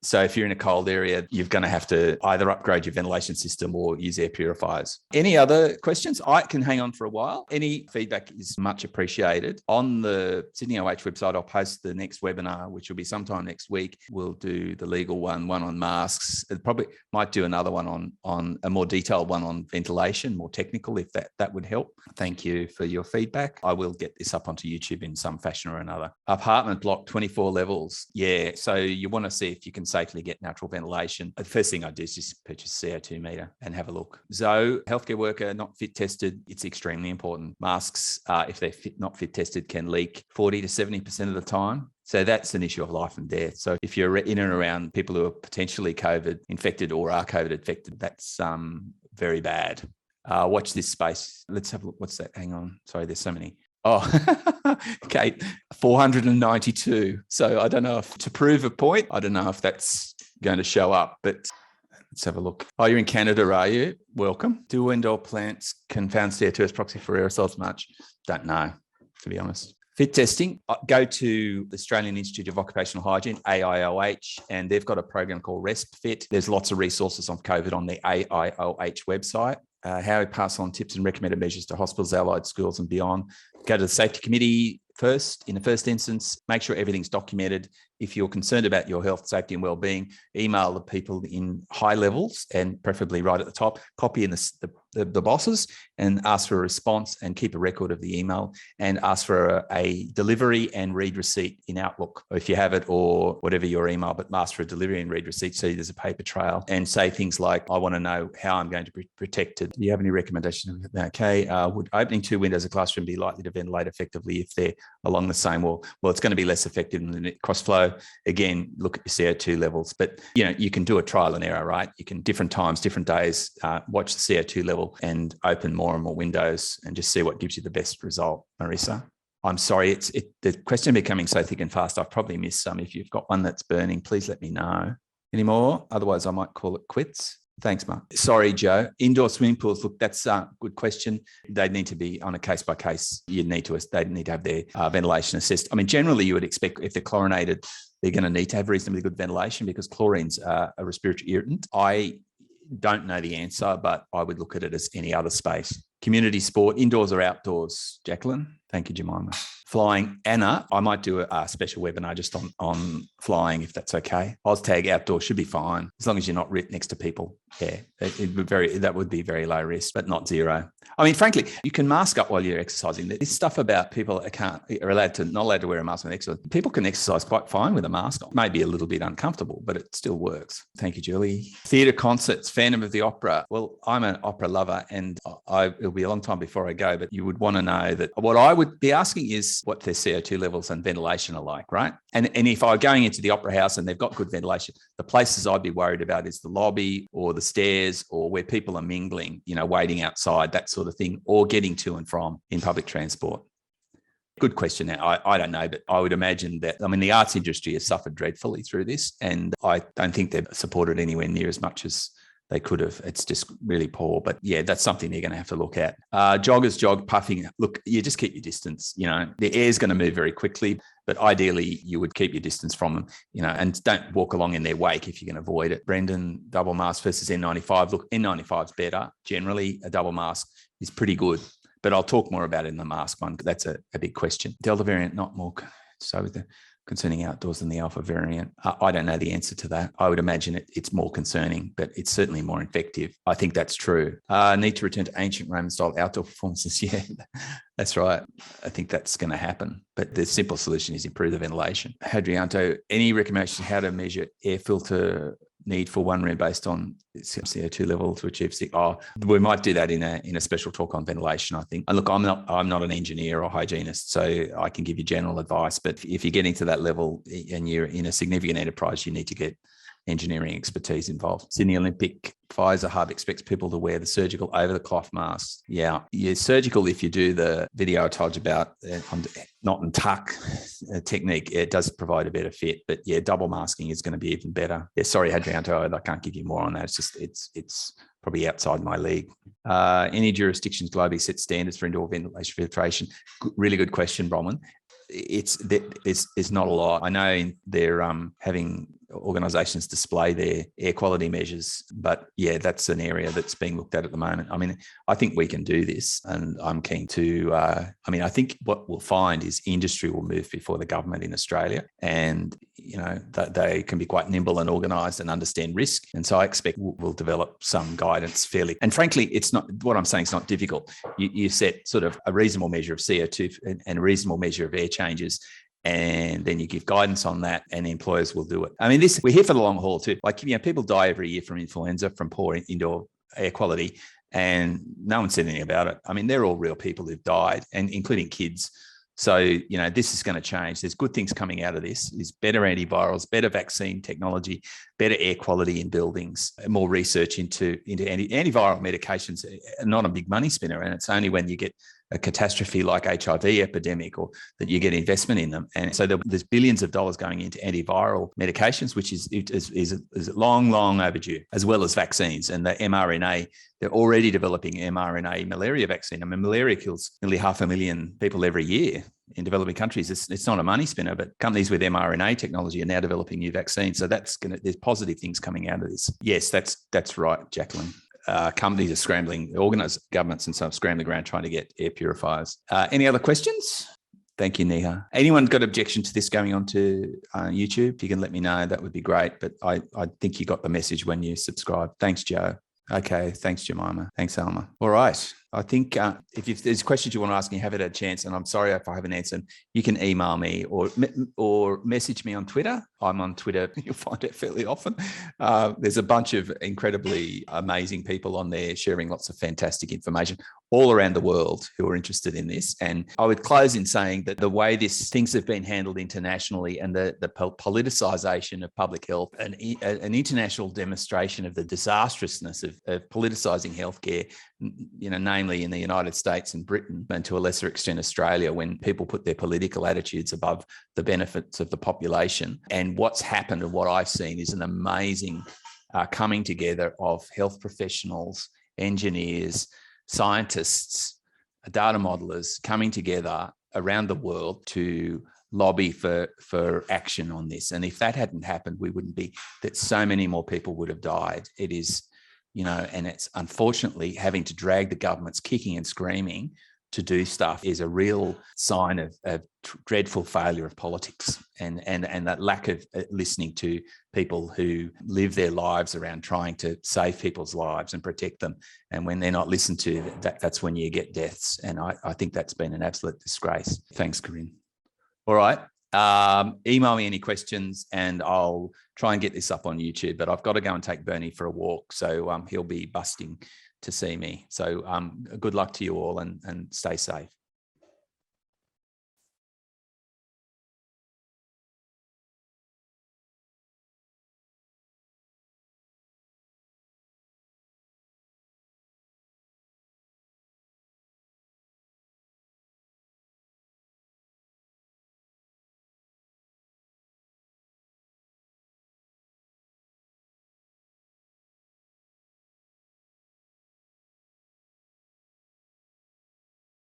So if you're in a cold area, you're going to have to either upgrade your ventilation system or use air purifiers. Any other questions? I can hang on for a while. Any feedback is much appreciated. On the Sydney OH website, I'll post the next webinar, which will be sometime next week. We'll do the legal one on masks. It probably might do another one on a more detailed one on ventilation, more technical, if that would help. Thank you for your feedback. I will get this up onto YouTube in some fashion or another. Apartment block, 24 levels. Yeah, so you want to see if you can safely get natural ventilation. The first thing I do is just purchase a CO2 meter and have a look. Zoe, healthcare worker, not fit tested. It's extremely important. Masks, if they're not fit tested, can leak 40 to 70% of the time. So that's an issue of life and death. So if you're in and around people who are potentially COVID infected or are COVID infected, that's very bad. Watch this space. Let's have a look. What's that? Hang on. Sorry, there's so many. Oh, okay, 492. So I don't know if to prove a point, I don't know if that's going to show up, but let's have a look. Oh, you're in Canada, are you? Welcome. Do indoor plants confound CO2 as proxy for aerosols much? Don't know, to be honest. Fit testing, go to the Australian Institute of Occupational Hygiene, AIOH, and they've got a program called RESP Fit. There's lots of resources on COVID on the AIOH website. How we pass on tips and recommended measures to hospitals, allied schools and beyond. Go to the safety committee in the first instance, make sure everything's documented. If you're concerned about your health, safety and wellbeing, email the people in high levels and preferably right at the top, copy in the bosses and ask for a response and keep a record of the email and ask for a delivery and read receipt in Outlook, or if you have it or whatever your email, but ask for a delivery and read receipt so there's a paper trail and say things like, I want to know how I'm going to be protected. Do you have any recommendations? Okay, would opening 2 windows of classroom be likely to ventilate effectively if they're along the same wall? Well, it's going to be less effective than crossflow. Again, look at your CO2 levels, but you can do a trial and error, right? You can different times, different days, watch the CO2 level and open more and more windows and just see what gives you the best result. Marissa, I'm sorry, the question becoming so thick and fast. I've probably missed some. If you've got one that's burning, please let me know. Any more? Otherwise, I might call it quits. Thanks, Mark. Sorry, Joe. Indoor swimming pools. Look, that's a good question. They need to be on a case by case. They need to have their ventilation assessed. I mean, generally, you would expect if they're chlorinated, they're going to need to have reasonably good ventilation because chlorine's a respiratory irritant. I don't know the answer, but I would look at it as any other space. Community sport, indoors or outdoors, Jacqueline? Thank you, Jemima. Flying, Anna, I might do a special webinar just on flying, if that's okay. OzTag outdoors should be fine, as long as you're not next to people. Yeah, that would be very low risk, but not zero. I mean, frankly, you can mask up while you're exercising. This stuff about people not allowed to wear a mask when exercise. People can exercise quite fine with a mask on. Maybe a little bit uncomfortable, but it still works. Thank you, Julie. Theatre concerts, Phantom of the Opera. Well, I'm an opera lover, and it'll be a long time before I go, but you would want to know that what I would be asking is what their CO2 levels and ventilation are like, right? And if I'm going into the opera house and they've got good ventilation, the places I'd be worried about is the lobby or the stairs or where people are mingling, waiting outside, that sort of thing, or getting to and from in public transport. Good question. I don't know, but I would imagine that, I mean, the arts industry has suffered dreadfully through this, and I don't think they've supported anywhere near as much as they could have. It's just really poor. But yeah, that's something they're going to have to look at. Joggers jog, puffing. Look, you just keep your distance. You know, the air's going to move very quickly, but ideally you would keep your distance from them, you know, and don't walk along in their wake if you can avoid it. Brendan, double mask versus N95. Look, N95 is better. Generally, a double mask is pretty good, but I'll talk more about it in the mask one. That's a big question. Delta variant, not more so with the concerning outdoors than the Alpha variant. I don't know the answer to that. I would imagine it's more concerning, but it's certainly more infective. I think that's true. Need to return to ancient Roman style outdoor performances. Yeah, that's right. I think that's going to happen. But the simple solution is improve the ventilation. Hadrianto, any recommendations how to measure air filter need for one room based on CO2 level to achieve we might do that in a special talk on ventilation, I think. And look, I'm not an engineer or hygienist, so I can give you general advice, but if you're getting to that level and you're in a significant enterprise, you need to get engineering expertise involved. Sydney Olympic Pfizer Hub expects people to wear the surgical over the cloth mask. Yeah, surgical, if you do the video I told you about, knot and tuck technique, it does provide a better fit. But yeah, double masking is going to be even better. Yeah, sorry, Hadrianto, I can't give you more on that. It's just, it's probably outside my league. Any jurisdictions globally set standards for indoor ventilation filtration? Really good question, Bronwyn. It's not a lot. I know they're having organisations display their air quality measures, but yeah, that's an area that's being looked at the moment. I mean, I think we can do this, and I'm keen to. I think what we'll find is industry will move before the government in Australia, and you know they can be quite nimble and organised and understand risk, and so I expect we'll develop some guidance fairly. And frankly, it's not what I'm saying. It's not difficult. You set sort of a reasonable measure of CO2 and a reasonable measure of air changes, and then you give guidance on that, and employers will do it. I mean, we're here for the long haul too. Like, you know, people die every year from influenza, from poor indoor air quality, and no one said anything about it. I mean, they're all real people who've died, and including kids. So, you know, this is going to change. There's good things coming out of this. There's better antivirals, better vaccine technology, better air quality in buildings, more research into antiviral medications are not a big money spinner. And it's only when you get a catastrophe like HIV epidemic or that you get investment in them. And so there's billions of dollars going into antiviral medications, which is long overdue, as well as vaccines and the mRNA. They're already developing mRNA malaria vaccine. I mean, malaria kills nearly 500,000 people every year in developing countries. It's not a money spinner, but companies with mRNA technology are now developing new vaccines. So there's positive things coming out of this. Yes, that's right, Jacqueline. Companies are scrambling, organised governments and some scrambling around trying to get air purifiers. Any other questions? Thank you, Neha. Anyone got objection to this going on to YouTube? If you can let me know, that would be great. But I think you got the message when you subscribe. Thanks, Joe. Okay, thanks, Jemima. Thanks, Alma. All right. I think if there's questions you want to ask me, have it a chance. And I'm sorry if I haven't answered. You can email me or message me on Twitter. I'm on Twitter. You'll find it fairly often. There's a bunch of incredibly amazing people on there sharing lots of fantastic information all around the world who are interested in this. And I would close in saying that the way things have been handled internationally and the politicization of public health, an international demonstration of the disastrousness of politicizing healthcare, you know, namely in the United States and Britain, and to a lesser extent Australia, when people put their political attitudes above the benefits of the population. And what's happened and what I've seen is an amazing coming together of health professionals, engineers, scientists, data modelers coming together around the world to lobby for action on this. And if that hadn't happened, we wouldn't be, that so many more people would have died. It is, you know, and it's unfortunately having to drag the governments kicking and screaming to do stuff is a real sign of dreadful failure of politics and that lack of listening to people who live their lives around trying to save people's lives and protect them. And when they're not listened to, that's when you get deaths. And I think that's been an absolute disgrace. Thanks, Corinne. All right. Email me any questions and I'll try and get this up on YouTube, but I've got to go and take Bernie for a walk. So he'll be busting to see me. So good luck to you all and stay safe.